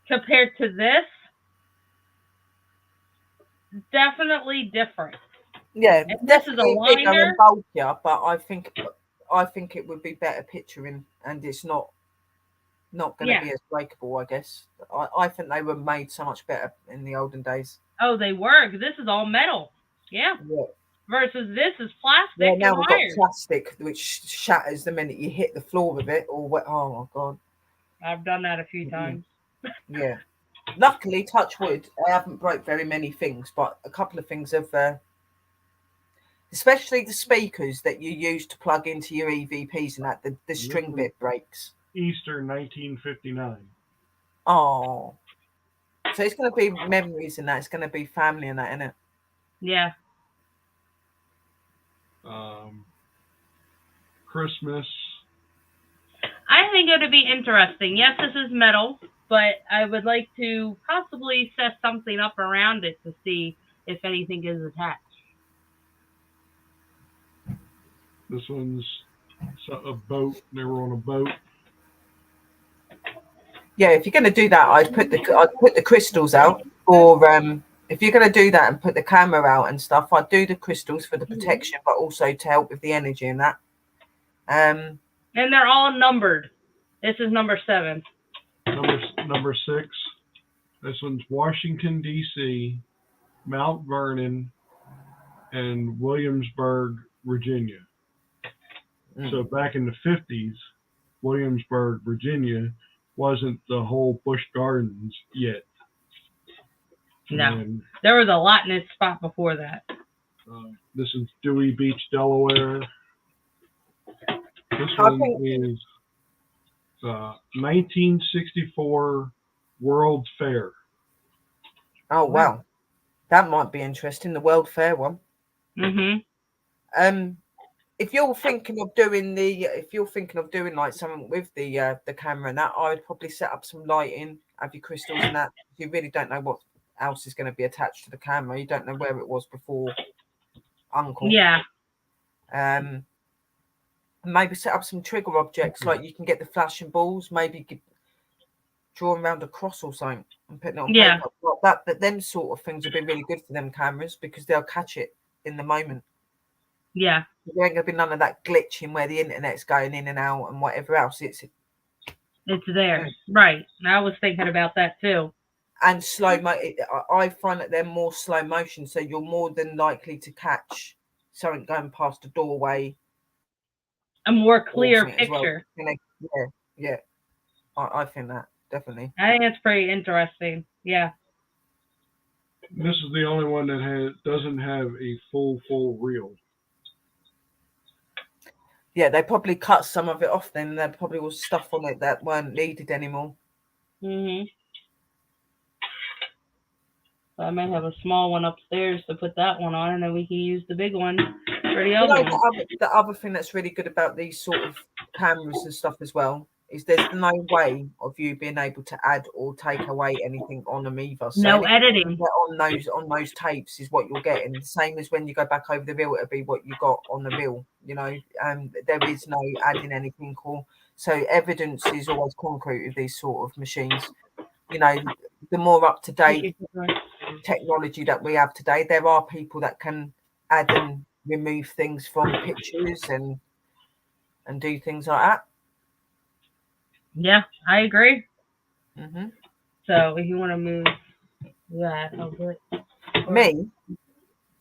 compared to this, definitely different. Yeah, this is a wider and bulkier, but I think it would be better picturing, and it's not going to be as breakable, I guess. I think they were made so much better in the olden days. Oh, they were. This is all metal. Yeah. Versus this is plastic. Yeah, now we've got wire. plastic, which shatters the minute you hit the floor with it. Oh my God. I've done that a few times. Yeah. Luckily, touch wood, I haven't broke very many things, but a couple of things have... especially the speakers that you use to plug into your EVPs and that, the string bit breaks. Easter 1959. Oh. So it's going to be memories and that. It's going to be family and that, isn't it? Yeah. Christmas. I think it would be interesting. Yes, this is metal, but I would like to possibly set something up around it to see if anything is attached. This one's a boat. They were on a boat. Yeah, if you're going to do that, I'd put the crystals out. Or if you're going to do that and put the camera out and stuff, I'd do the crystals for the protection, but also to help with the energy and that. And they're all numbered. This is number 7. Number 6. This one's Washington, D.C., Mount Vernon, and Williamsburg, Virginia. So back in the 50s, Williamsburg, Virginia wasn't the whole Busch Gardens yet. No. And, there was a lot in this spot before that. this is Dewey Beach, Delaware. This one is 1964 World's Fair. Oh, wow. That might be interesting, the World Fair one. Mm-hmm. If you're thinking of doing like something with the camera and that, I would probably set up some lighting, have your crystals and that. You really don't know what else is going to be attached to the camera. You don't know where it was before Uncle. Yeah. Maybe set up some trigger objects, like you can get the flashing balls, maybe draw around a cross or something and putting it on paper. But them sort of things would be really good for them cameras because they'll catch it in the moment. Yeah. There ain't gonna be none of that glitching where the internet's going in and out and whatever else. It's there, right? I was thinking about that too. And slow mo. I find that they're more slow motion, so you're more than likely to catch something going past a doorway. A more clear picture. Well. Yeah. I think that definitely. I think it's pretty interesting. Yeah. This is the only one that doesn't have a full reel. Yeah, they probably cut some of it off then. There probably was stuff on it that weren't needed anymore. Mm-hmm. So I may have a small one upstairs to put that one on, and then we can use the big one for the other one. The other thing that's really good about these sort of cameras and stuff as well is there's no way of you being able to add or take away anything on them either. So no editing on those tapes is what you're getting. Same as when you go back over the reel, it'll be what you got on the reel. You know, there is no adding anything cool. So evidence is always concrete with these sort of machines. You know, the more up to date technology that we have today, there are people that can add and remove things from pictures and do things like that. Yeah, I agree. Mm-hmm. So if you want to move that, I'll do it. Me,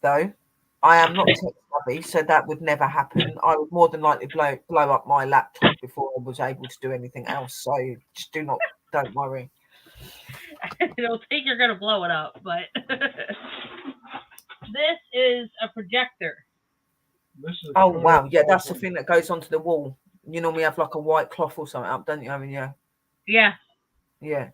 though, I am not tech savvy, so that would never happen. I would more than likely blow up my laptop before I was able to do anything else. So just don't worry. I don't think you're gonna blow it up, but this is a projector. Oh wow, yeah, that's the thing that goes onto the wall. You normally have like a white cloth or something up, don't you? I mean, yeah. Yeah. Yeah.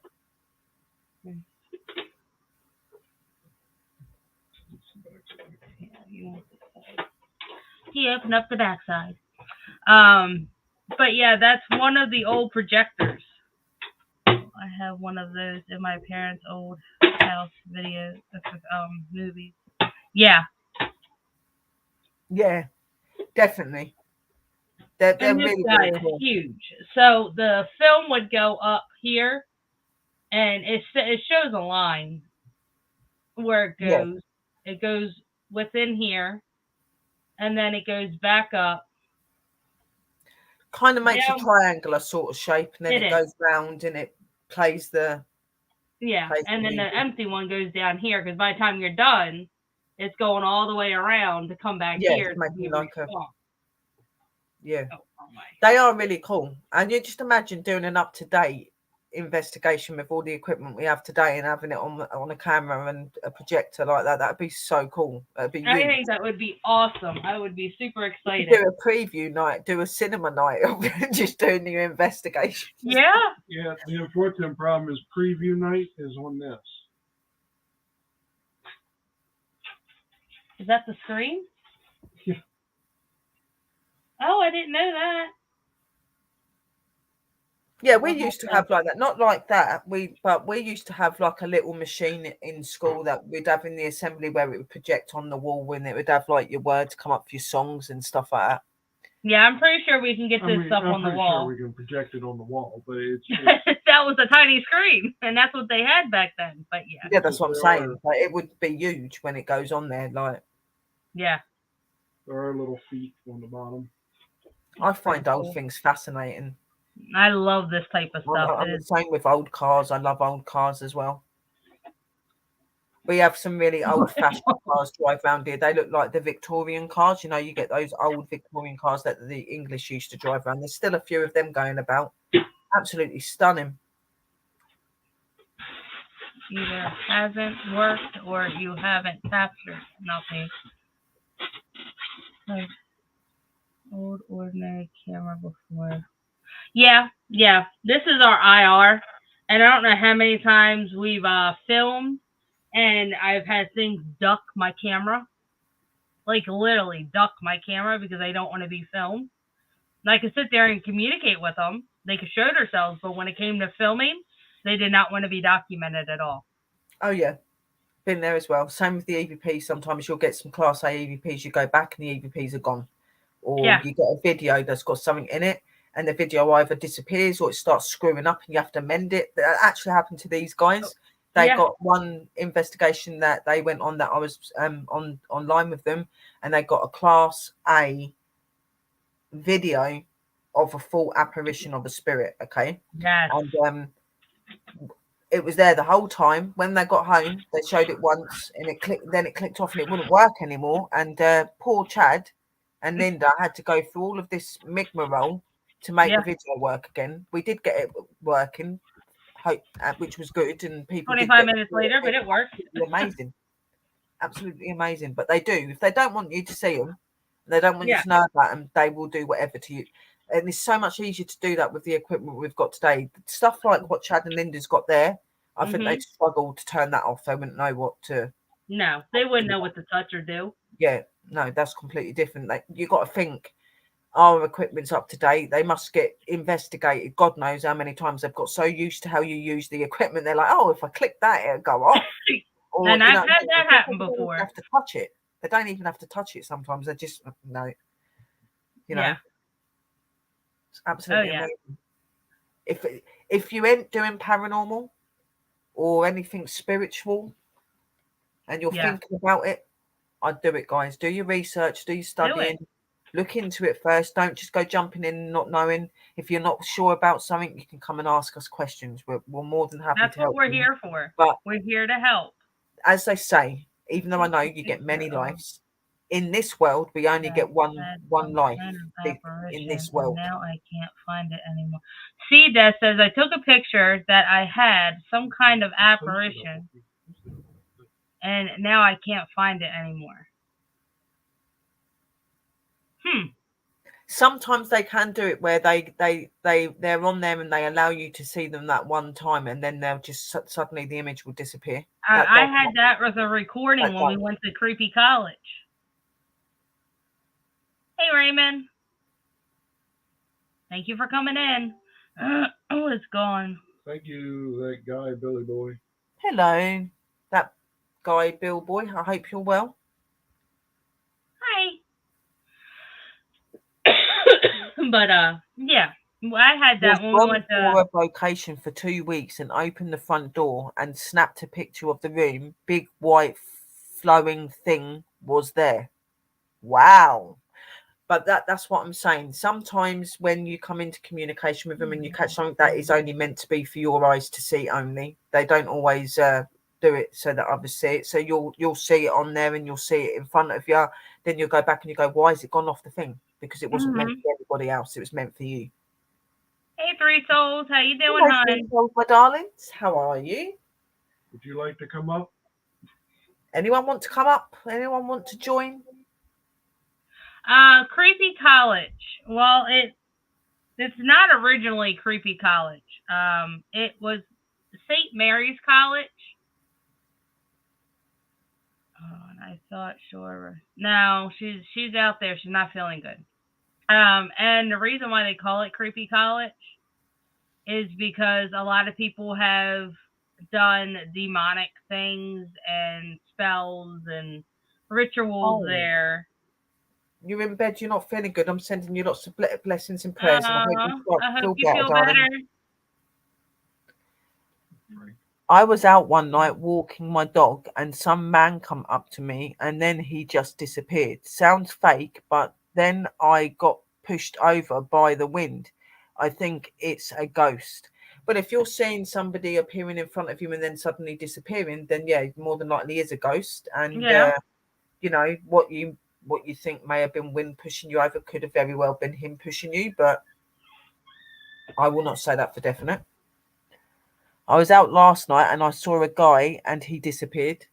He opened up the backside. But yeah, that's one of the old projectors. I have one of those in my parents' old house videos, movies. Yeah. Yeah, definitely. They're And this really, guy really is cool. huge. So the film would go up here, and it shows a line where it goes. Yeah. It goes within here, and then it goes back up. Kind of makes a triangular sort of shape, and then it goes round, and it plays the... Yeah, and then the empty one goes down here, because by the time you're done, it's going all the way around to come back here. Yeah, they are really cool. And you just imagine doing an up-to-date investigation with all the equipment we have today and having it on a camera and a projector like that. That'd be so cool. That'd be I think that would be awesome. I would be super excited. Do a preview night, do a cinema night of just doing your investigation. Yeah. Yeah, the unfortunate problem is preview night is on this. Is that the screen? Yeah. Oh, I didn't know that. Yeah, we used to have like that. Not like that. But we used to have like a little machine in school that we'd have in the assembly where it would project on the wall, and it would have like your words come up for your songs and stuff like that. Yeah, I'm pretty sure we can get this stuff on the wall. Sure we can project it on the wall, but it's that was a tiny screen, and that's what they had back then. But yeah. Yeah, that's what I'm saying. Like, it would be huge when it goes on there. Like. Yeah. There are little feet on the bottom. I find old things fascinating. I love this type of stuff. I'm the same with old cars. I love old cars as well. We have some really old-fashioned cars drive around here. They look like the Victorian cars. You know, you get those old Victorian cars that the English used to drive around. There's still a few of them going about. Absolutely stunning. Either hasn't worked or you haven't captured nothing. Like old ordinary camera before. Yeah. This is our IR, and I don't know how many times we've filmed, and I've had things duck my camera, like literally duck my camera because I don't want to be filmed. And I could sit there and communicate with them. They could show themselves, but when it came to filming, they did not want to be documented at all. Oh, yeah. Been there as well. Same with the EVP. Sometimes you'll get some Class A EVPs. You go back and the EVPs are gone. Or you get a video that's got something in it and the video either disappears or it starts screwing up and you have to mend it. That actually happened to these guys. They got one investigation that they went on that I was online with them, and they got a Class A video of a full apparition of a spirit. Okay. Yes. And it was there the whole time. When they got home, they showed it once and it clicked off and it wouldn't work anymore. And poor Chad and Linda had to go through all of this rigmarole to make the video work again. We did get it working, which was good. And people 25 minutes later, but it worked. Amazing. Absolutely amazing. But they do. If they don't want you to see them, they don't want you to know about them, they will do whatever to you. And it's so much easier to do that with the equipment we've got today. Stuff like what Chad and Linda's got there, I think they'd struggle to turn that off. They wouldn't know what to... No, they wouldn't know what to touch or do. Yeah, no, that's completely different. You got to think our equipment's up to date. They must get investigated. God knows how many times they've got so used to how you use the equipment. They're like, oh, if I click that, it'll go off. Or, and I've had that happen before. They have to touch it. They don't even have to touch it sometimes. They just, no. You know? It's absolutely amazing. If you ain't doing paranormal or anything spiritual and you're thinking about it, I'd do it, guys. Do your research, do your studying, look into it first. Don't just go jumping in and not knowing. If you're not sure about something, you can come and ask us questions. We're more than happy to help. That's what we're here for. But we're here to help. As they say, even though I know you get many lives, in this world, we only get one life in this world. Now I can't find it anymore. See, Dad says, I took a picture that I had some kind of apparition, and now I can't find it anymore. Sometimes they can do it where they're on there and they allow you to see them that one time, and then they'll just suddenly the image will disappear. I had that with a recording when we went to Creepy College. Hey, Raymond. Thank you for coming in. Oh, it's gone. Thank you, that guy, Billy Boy. Hello, that guy, Bill Boy. I hope you're well. Hi. But, yeah. I had that when we went to a vocation for 2 weeks and opened the front door and snapped a picture of the room. Big white flowing thing was there. Wow. But that's what I'm saying. Sometimes when you come into communication with them and you catch something that is only meant to be for your eyes to see only, they don't always do it so that others see it. So you'll see it on there and you'll see it in front of you. Then you'll go back and you go, why has it gone off the thing? Because it wasn't meant for anybody else. It was meant for you. Hey, Three Souls. How you doing, Hello, hon? Three Souls, my darlings. How are you? Would you like to come up? Anyone want to come up? Anyone want to join? Creepy College. Well, it's not originally Creepy College. It was St. Mary's College. Oh, and I thought, sure. No, she's out there. She's not feeling good. And the reason why they call it Creepy College is because a lot of people have done demonic things and spells and rituals there. You're in bed, you're not feeling good. I'm sending you lots of blessings and prayers. And I hope you feel better. I was out one night walking my dog and some man come up to me and then he just disappeared. Sounds fake, but then I got pushed over by the wind. I think it's a ghost. But if you're seeing somebody appearing in front of you and then suddenly disappearing, then yeah, more than likely is a ghost. And Yeah. you know, what you think may have been wind pushing you over could have very well been him pushing you, but I will not say that for definite. I was out last night and I saw a guy and he disappeared.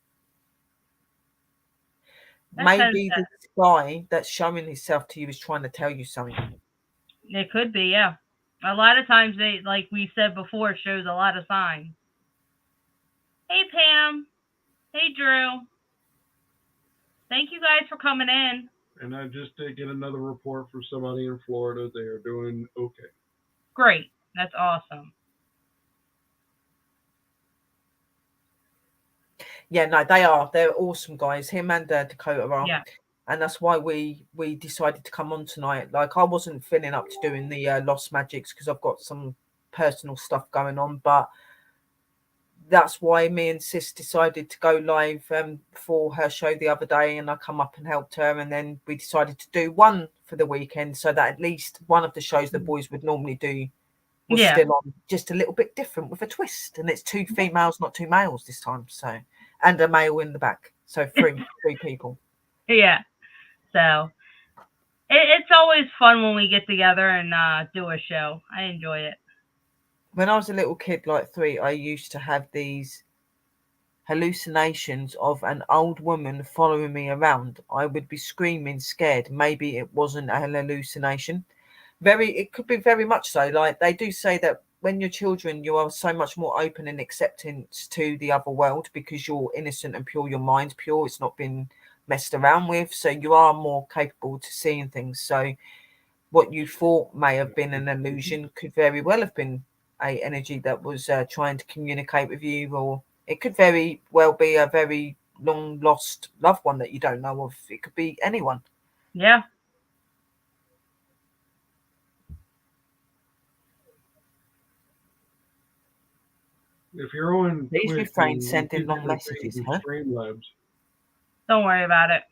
Maybe this guy that's showing himself to you is trying to tell you something. It could be, yeah. A lot of times they, like we said before, shows a lot of signs. Hey Pam. Hey Drew. Thank you guys for coming in. And I just did get another report from somebody in Florida. They are doing okay. Great. That's awesome. Yeah, no, they are. They're awesome guys. Him and Dakota are. Yeah. And that's why we decided to come on tonight. Like, I wasn't feeling up to doing the Lost Magics because I've got some personal stuff going on. But that's why me and Sis decided to go live for her show the other day. And I come up and helped her. And then we decided to do one for the weekend so that at least one of the shows the boys would normally do was still on, just a little bit different with a twist. And it's 2 females, not 2 males this time. So, and a male in the back. So three people. Yeah. So it's always fun when we get together and do a show. I enjoy it. When I was a little kid, like 3, I used to have these hallucinations of an old woman following me around. I would be screaming, scared. Maybe it wasn't a hallucination. It could be very much so. Like, they do say that when you're children, you are so much more open and acceptance to the other world because you're innocent and pure. Your mind's pure. It's not been messed around with, so you are more capable to seeing things. So what you thought may have been an illusion could very well have been a energy that was trying to communicate with you, or it could very well be a very long lost loved one that you don't know of. It could be anyone. Yeah. If you're on Please Twitch, refrain you sending keep long your messages, page huh? Streamlabs. Don't worry about it.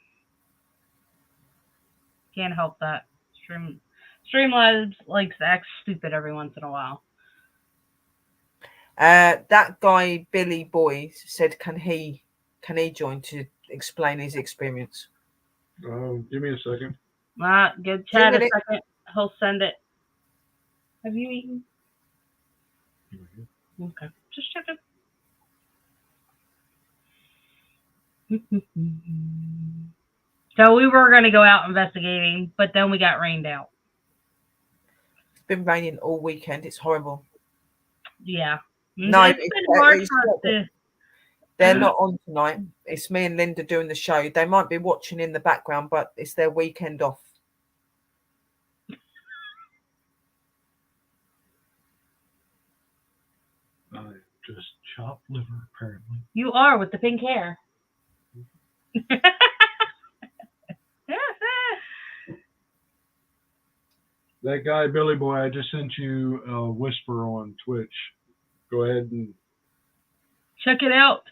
Can't help that. Streamlabs likes to act stupid every once in a while. That guy Billy Boy said, can he join to explain his experience? Give me a second. Give Chad a second. He'll send it. Have you eaten? Okay, just checking. So we were going to go out investigating, but then we got rained out. It's been raining all weekend. It's horrible. Yeah. No, it's been hard for us to... They're not on tonight. It's me and Linda doing the show. They might be watching in the background, but it's their weekend off. Just chopped liver, apparently. You are with the pink hair. That guy, Billy Boy, I just sent you a whisper on Twitch. Go ahead and check it out.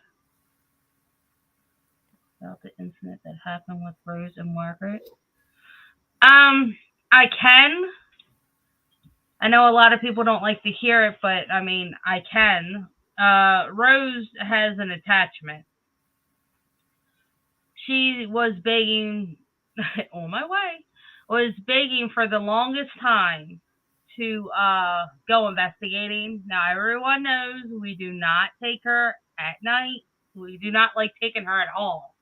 About the incident that happened with Rose and Margaret. I can. I know a lot of people don't like to hear it, but I mean, I can. Rose has an attachment. She was begging, on my way, was begging for the longest time to go investigating. Now, everyone knows we do not take her at night. We do not like taking her at all.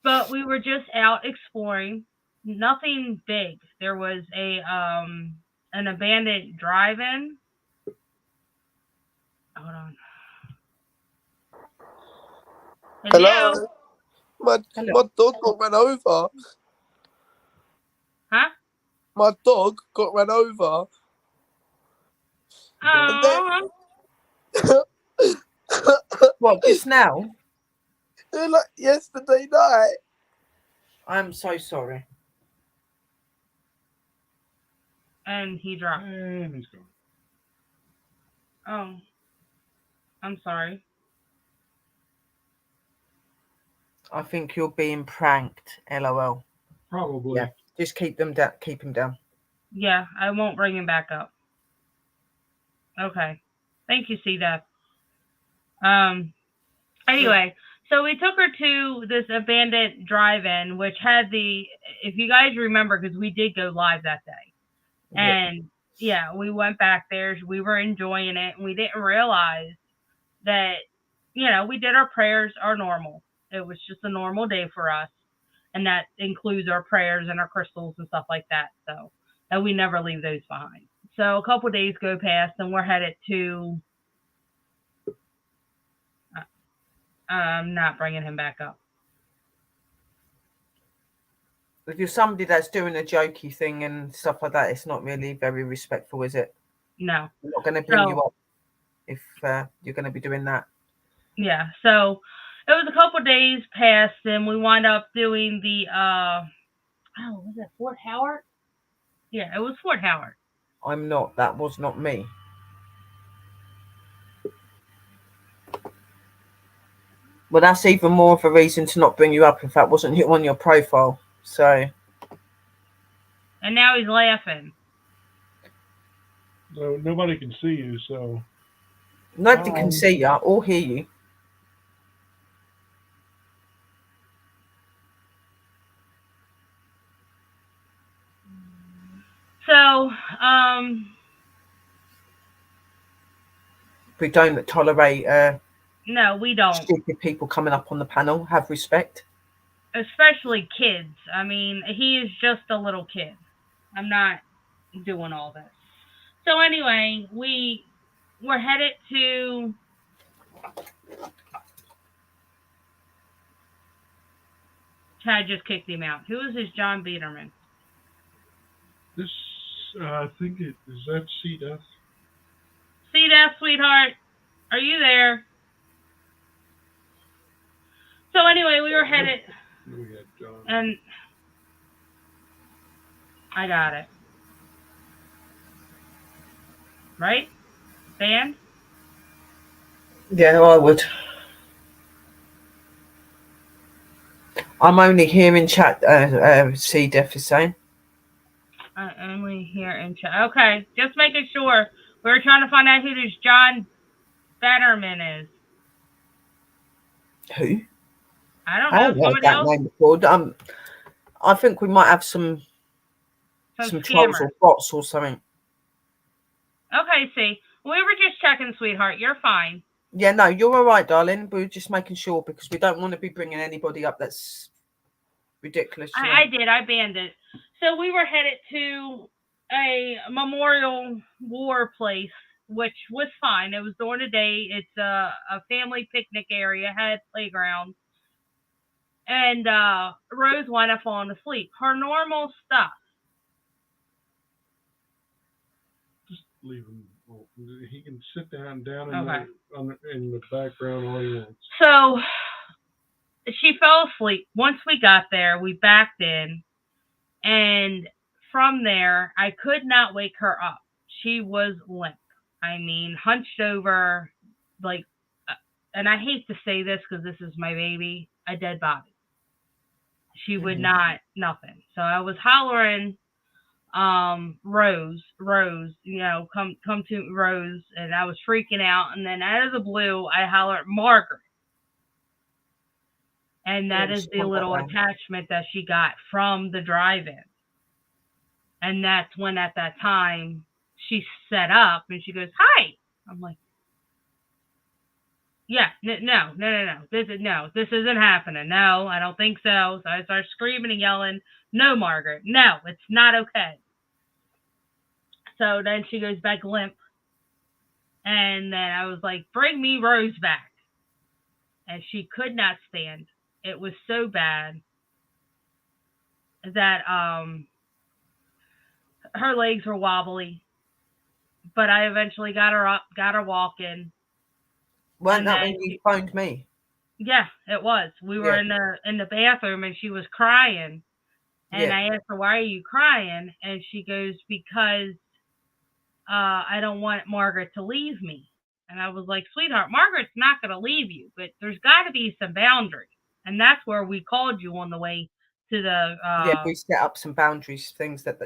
But we were just out exploring. Nothing big. There was an abandoned drive-in. Hold on. Hello. My dog got run over. Huh? My dog got run over. What, just now? Like yesterday night. I'm so sorry. And he dropped. and he's gone. Oh. I'm sorry. I think you're being pranked, LOL. Probably. Yeah, just keep him down. Yeah, I won't bring him back up. Okay. Thank you, C-Death. Anyway, so we took her to this abandoned drive-in, which had if you guys remember, because we did go live that day. And yeah, we went back there. We were enjoying it, and we didn't realize that, we did our prayers, our normal. It was just a normal day for us. And that includes our prayers and our crystals and stuff like that. So that we never leave those behind. So a couple days go past, and we're headed to. I'm not bringing him back up. If you're somebody that's doing a jokey thing and stuff like that, it's not really very respectful, is it? No. I'm not going to bring you up if you're going to be doing that. Yeah. So it was a couple days past, and we wound up doing the was it Fort Howard? Yeah, it was Fort Howard. That was not me. Well, that's even more of a reason to not bring you up if that wasn't on your profile. So. And now he's laughing. So nobody can see you, so. Nobody can see you or hear you. So, we don't tolerate no, we don't. Stupid people coming up on the panel. Have respect. Especially kids. I mean, he is just a little kid. I'm not doing all this. So anyway, we're headed to Chad just kicked him out. Who is this John Biederman? This, I think is that C-Death? C-Death, sweetheart. Are you there? So anyway, we were headed, and I got it. Right? Band? Yeah, I would. I'm only here in chat, C-Def is saying. I'm only here in chat. Okay, just making sure. We were trying to find out who this John Betterman is. Who? I don't know. I haven't heard that name before. I think we might have some trolls or bots or something. Okay, see. We were just checking, sweetheart. You're fine. Yeah, no, you're all right, darling. We're just making sure because we don't want to be bringing anybody up that's ridiculous. I did. I banned it. So we were headed to a memorial war place, which was fine. It was during the day. It's a family picnic area, had playgrounds. And Rose wound up falling asleep. Her normal stuff. Just leave him. He can sit down in the background all he wants. So she fell asleep. Once we got there, we backed in. And from there, I could not wake her up. She was limp. I mean, hunched over, like, and I hate to say this because this is my baby, a dead body. She would not, nothing. So I was hollering, Rose, come to Rose, and I was freaking out. And then out of the blue, I hollered Margaret. And that is the little attachment that she got from the drive-in. And that's when at that time she set up and she goes, "Hi." I'm like, yeah, no. This isn't happening. No, I don't think so. So I start screaming and yelling, "No, Margaret, no, it's not okay." So then she goes back limp. And then I was like, "Bring me Rose back." And she could not stand. It was so bad that her legs were wobbly. But I eventually got her up, got her walking. Wasn't that when you phoned me? Yeah, it was. We were in the bathroom and she was crying. And I asked her, "Why are you crying?" And she goes, "Because I don't want Margaret to leave me." And I was like, "Sweetheart, Margaret's not going to leave you, but there's got to be some boundaries." And that's where we called you on the way to the... we set up some boundaries, things that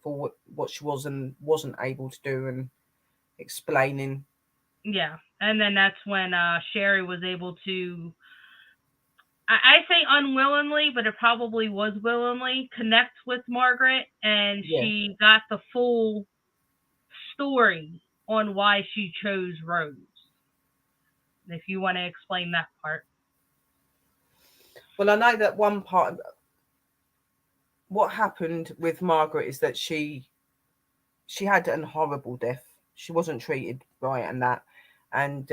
for what she was and wasn't able to do, and explaining. Yeah, and then that's when Sherry was able to, I say unwillingly, but it probably was willingly, connect with Margaret, and she got the full story on why she chose Rose. If you want to explain that part. Well, I know that one part, what happened with Margaret is that she had a horrible death. She wasn't treated right and that. And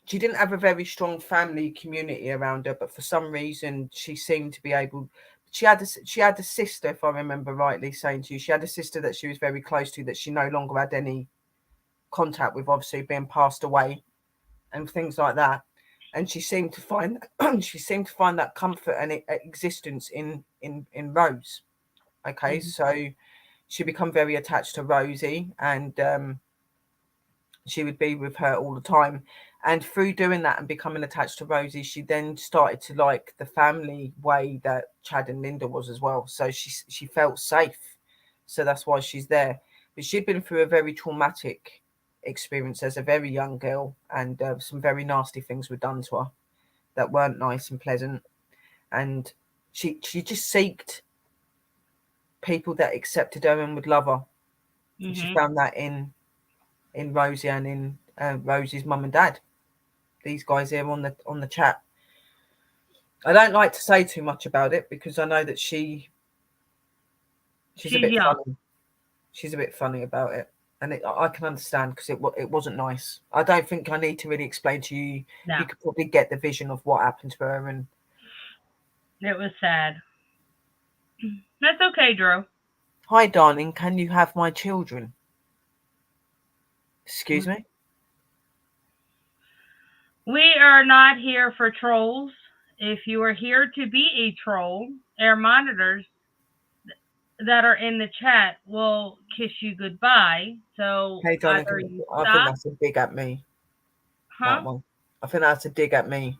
she didn't have a very strong family community around her, but for some reason she seemed to be able. She had a sister, if I remember rightly saying to you, she had a sister that she was very close to that she no longer had any contact with, obviously being passed away and things like that. And she seemed to find that comfort and existence in Rose. Okay, so she became very attached to Rosie, and she would be with her all the time. And through doing that and becoming attached to Rosie, she then started to like the family way that Chad and Linda was as well. So she felt safe. So that's why she's there. But she'd been through a very traumatic experience as a very young girl, and some very nasty things were done to her that weren't nice and pleasant. And she just seeked people that accepted her and would love her. Mm-hmm. And she found that in Rosie and in Rosie's mum and dad. These guys here on the chat. I don't like to say too much about it because I know that she's a bit funny. She's a bit funny about it, and I can understand because it wasn't nice. I don't think I need to really explain to you. No. You could probably get the vision of what happened to her, and it was sad. That's okay, Drew. Hi, darling. Can you have my children? Excuse me? We are not here for trolls. If you are here to be a troll, air monitors that are in the chat will kiss you goodbye. So hey, darling, I think that's a dig at me. Huh? That one. I think that's a dig at me.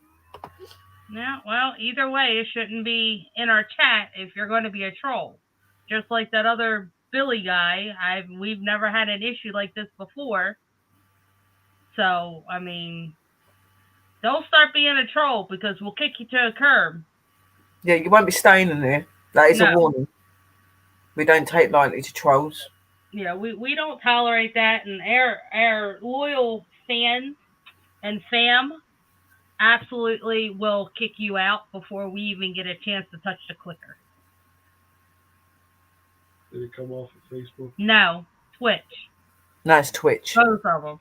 Yeah, well, either way, it shouldn't be in our chat if you're going to be a troll. Just like that other Billy guy, we've never had an issue like this before. So, I mean, don't start being a troll because we'll kick you to a curb. Yeah, you won't be staying in there. That is a warning. We don't take lightly to trolls. Yeah, we don't tolerate that, and our loyal fans and fam absolutely will kick you out before we even get a chance to touch the clicker. Did it come off of Facebook? No, Twitch. No, it's Twitch. Both of them.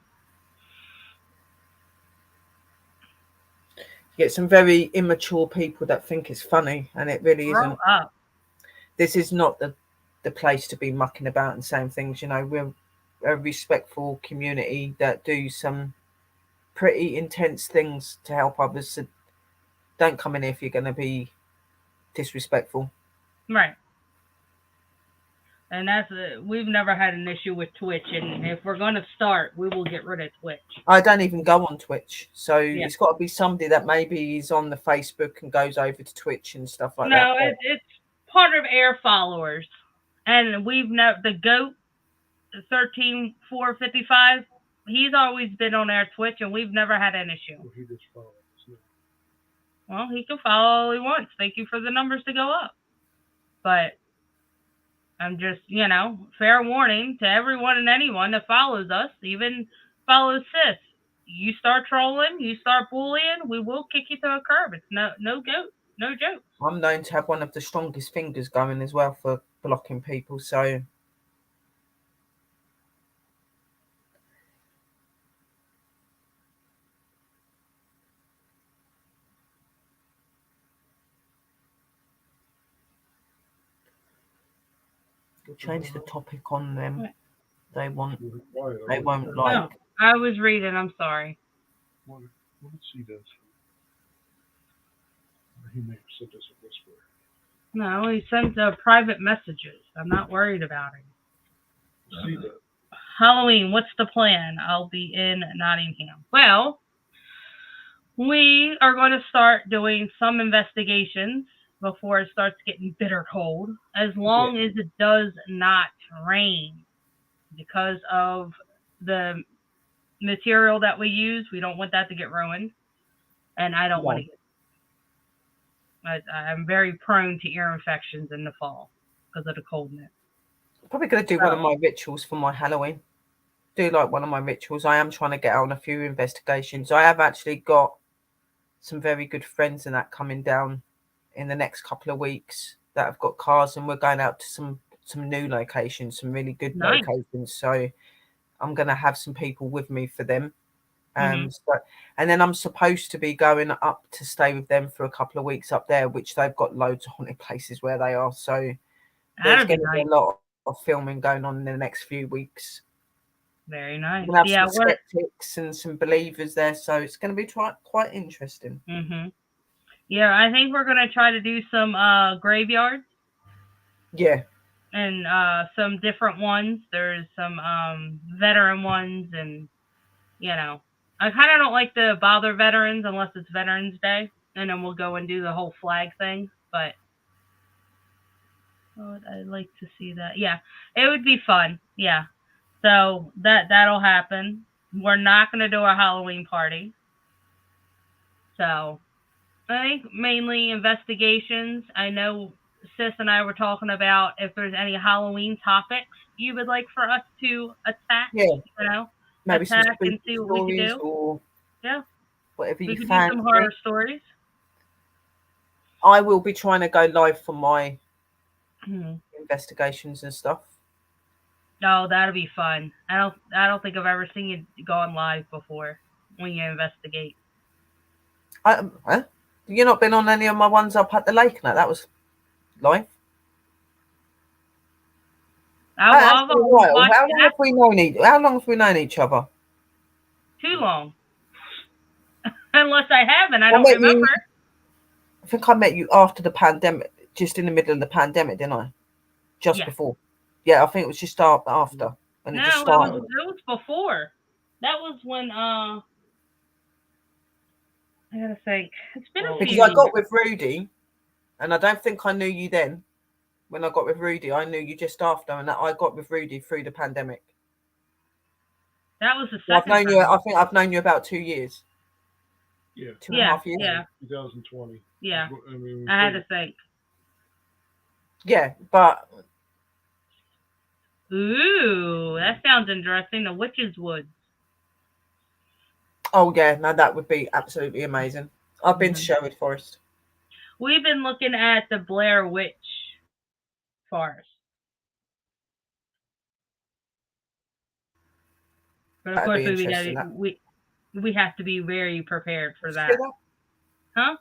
You get some very immature people that think it's funny, and it really isn't. Up. This is not the place to be mucking about and saying things. You know, we're a respectful community that do some pretty intense things to help others. So don't come in here if you're going to be disrespectful. Right. And we've never had an issue with Twitch, and if we're going to start, we will get rid of Twitch. I don't even go on Twitch, so it's got to be somebody that maybe is on the Facebook and goes over to Twitch and stuff like that. No, it's part of Air followers, and the GOAT 13455. He's always been on our Twitch, and we've never had an issue. Well, he just follows. Well, he can follow all he wants. Thank you for the numbers to go up, but. I'm just, fair warning to everyone and anyone that follows us, even follows Sis. You start trolling, you start bullying, we will kick you to a curb. It's no joke. I'm known to have one of the strongest fingers going as well for blocking people, so. Change the topic on them. They won't like. No, I was reading. I'm sorry. What did she do? He may have sent us a whisper. No, he sent private messages. I'm not worried about it. See that. Halloween, what's the plan? I'll be in Nottingham. Well, we are going to start doing some investigations before it starts getting bitter cold, as long as it does not rain. Because of the material that we use, we don't want that to get ruined. And I don't want to get... I'm very prone to ear infections in the fall because of the coldness. I'm probably going to do one of my rituals for my Halloween. Do like one of my rituals. I am trying to get on a few investigations. I have actually got some very good friends and that coming down in the next couple of weeks that have got cars, and we're going out to some new locations, some really good locations. So I'm going to have some people with me for them. And then I'm supposed to be going up to stay with them for a couple of weeks up there, which they've got loads of haunted places where they are. So there's going to be a lot of filming going on in the next few weeks. Very nice. We'll have some skeptics and some believers there, so it's going to be quite interesting. Yeah, I think we're going to try to do some graveyards. Yeah. And some different ones. There's some veteran ones, and I kind of don't like to bother veterans unless it's Veterans Day, and then we'll go and do the whole flag thing. But I'd like to see that. Yeah, it would be fun. Yeah, so that'll happen. We're not going to do a Halloween party. So I think mainly investigations. I know Sis and I were talking about if there's any Halloween topics you would like for us to attack. Yeah. Maybe attack and see what we can do. Or whatever we you could fancy. Do some horror stories. I will be trying to go live for my investigations and stuff. No, that'll be fun. I don't think I've ever seen you go on live before when you investigate. You not been on any of my ones up at the lake? No, that was live. How long have we known each other? Too long. Unless I haven't, I don't remember. I think I met you after the pandemic, just in the middle of the pandemic, didn't I? Just before. Yeah, I think it was just after. When it just started. It was before. That was when I gotta think. It's been a few because years. I got with Rudy, and I don't think I knew you then. When I got with Rudy, I knew you just after, and I got with Rudy through the pandemic. That was the second. I think I've known you about 2 years. Yeah. 2.5 years. Yeah. 2020. Yeah. I had to think. Yeah, but. Ooh, that sounds interesting. The Witch's Woods. Oh yeah, no, that would be absolutely amazing. I've been to Sherwood Forest. We've been looking at the Blair Witch Forest. But of course, we have to be very prepared for that. Huh?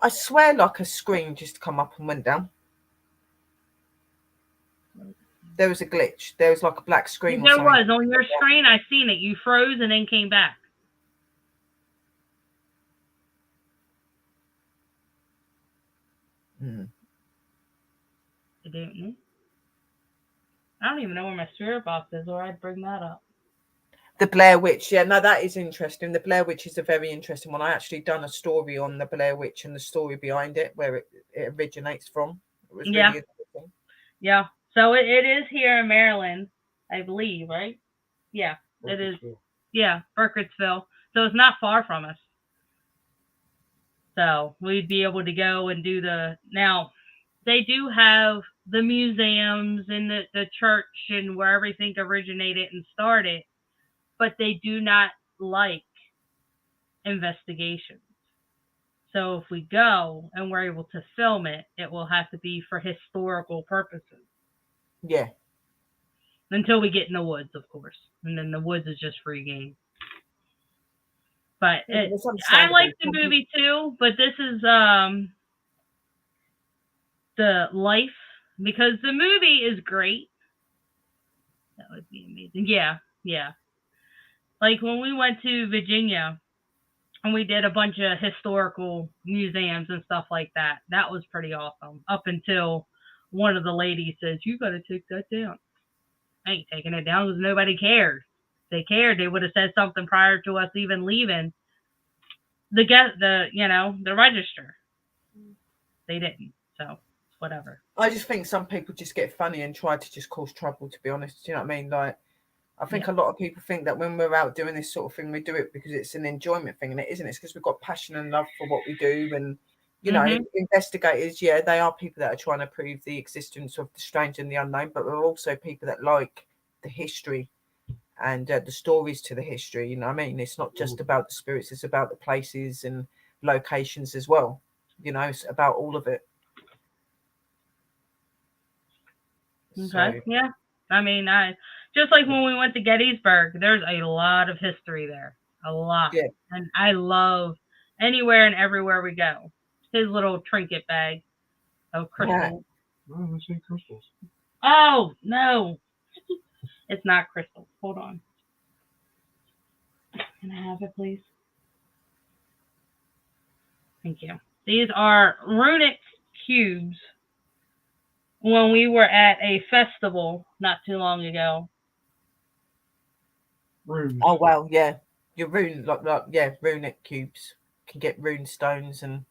I swear like a screen just come up and went down. There was a glitch. There was like a black screen. There was. On your screen, I seen it. You froze and then came back. I don't know. I don't even know where my spirit box is, or I'd bring that up. The Blair Witch. Yeah, no, that is interesting. The Blair Witch is a very interesting one. I actually done a story on the Blair Witch and the story behind it, where it originates from. It was really interesting. Yeah. So it is here in Maryland, I believe, right? Yeah, it is. Yeah, Burkittsville. So it's not far from us. So we'd be able to go and do now, they do have the museums and the church and where everything originated and started, but they do not like investigations. So if we go and we're able to film it, it will have to be for historical purposes. Yeah. Until we get in the woods, of course. And then the woods is just free game. But I like the movie too, but this is the life, because the movie is great. That would be amazing. Yeah. Like when we went to Virginia and we did a bunch of historical museums and stuff like that, that was pretty awesome. Up until one of the ladies says, "You got to take that down." I ain't taking it down because nobody cared. If they cared, they would have said something prior to us even leaving the register. they didn't. So whatever. I just think some people just get funny and try to just cause trouble, to be honest. Do you know what I mean? Like, I think a lot of people think that when we're out doing this sort of thing, we do it because it's an enjoyment thing, and it isn't. It's because we've got passion and love for what we do. And, you know, investigators, yeah, they are people that are trying to prove the existence of the strange and the unknown, but we're also people that like the history and the stories to the history. You know what I mean? It's not just about the spirits, it's about the places and locations as well. You know, it's about all of it. Okay. So, yeah. I mean, just like when we went to Gettysburg, there's a lot of history there. A lot. Yeah. And I love anywhere and everywhere we go. His little trinket bag of crystals. Oh, I see crystals. Oh, no. It's not crystals. Hold on. Can I have it, please? Thank you. These are runic cubes. When we were at a festival not too long ago. Runes. Oh wow, yeah. Your runic cubes. You can get rune stones and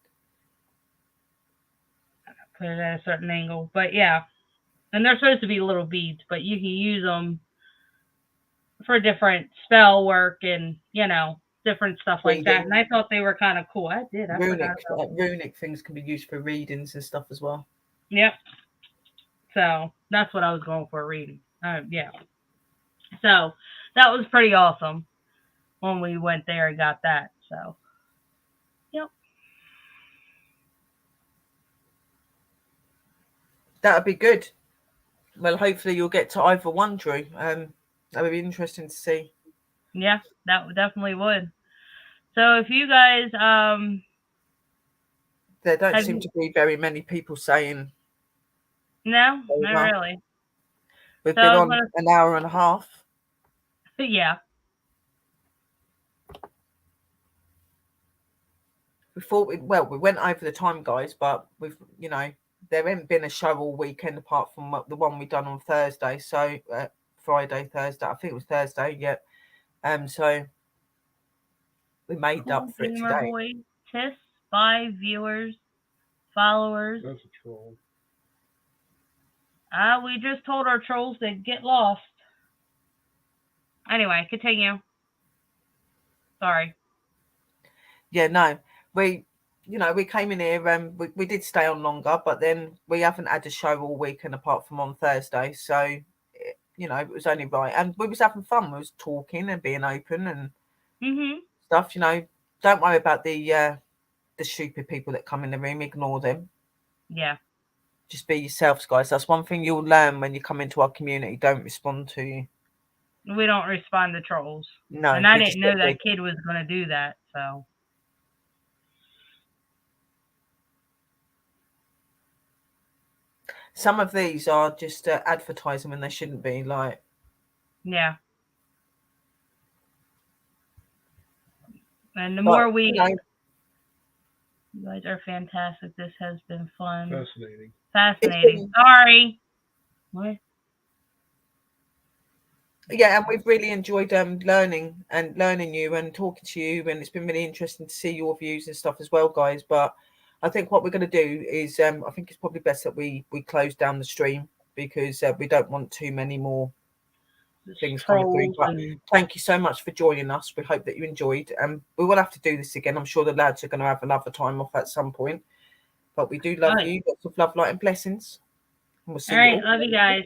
put it at a certain angle. But yeah. And they're supposed to be little beads, but you can use them for different spell work and, you know, different stuff like that. And I thought they were kind of cool. I runic things can be used for readings and stuff as well. Yep. So that's what I was going for, reading. Yeah. So that was pretty awesome when we went there and got that. So, yep. That would be good. Well, hopefully you'll get to either one, Drew. That would be interesting to see. Yeah, that definitely would. So if you guys... there don't seem to be very many people saying... No, not really. We've been on an hour and a half. Yeah. We went over the time, guys, but we've, you know, there hasn't been a show all weekend apart from the one we done on Thursday. So Friday, Thursday, I think it was Thursday. Yeah. So we made up for it today. Boy, Tiss, 5 viewers, followers. That's a troll. We just told our trolls to get lost. Anyway, continue. Sorry. Yeah, no. We came in here and we did stay on longer, but then we haven't had a show all weekend apart from on Thursday. So, you know, it was only right. And we was having fun. We was talking and being open and stuff, you know. Don't worry about the stupid people that come in the room. Ignore them. Yeah. Just be yourselves, guys. That's one thing you'll learn when you come into our community. Don't respond to... We don't respond to trolls. No. And I didn't know that kid was going to do that, so... Some of these are just advertising when they shouldn't be, like... Yeah. And the more we... You guys are fantastic. This has been fun. Fascinating. Sorry. What? Yeah, and we've really enjoyed learning you and talking to you, and it's been really interesting to see your views and stuff as well, guys. But I think what we're going to do is, I think it's probably best that we close down the stream because we don't want too many more things coming through. But thank you so much for joining us. We hope that you enjoyed. We will have to do this again. I'm sure the lads are going to have another time off at some point. But we do love you. Lots of love, light, and blessings. And we'll see you all. Love you guys.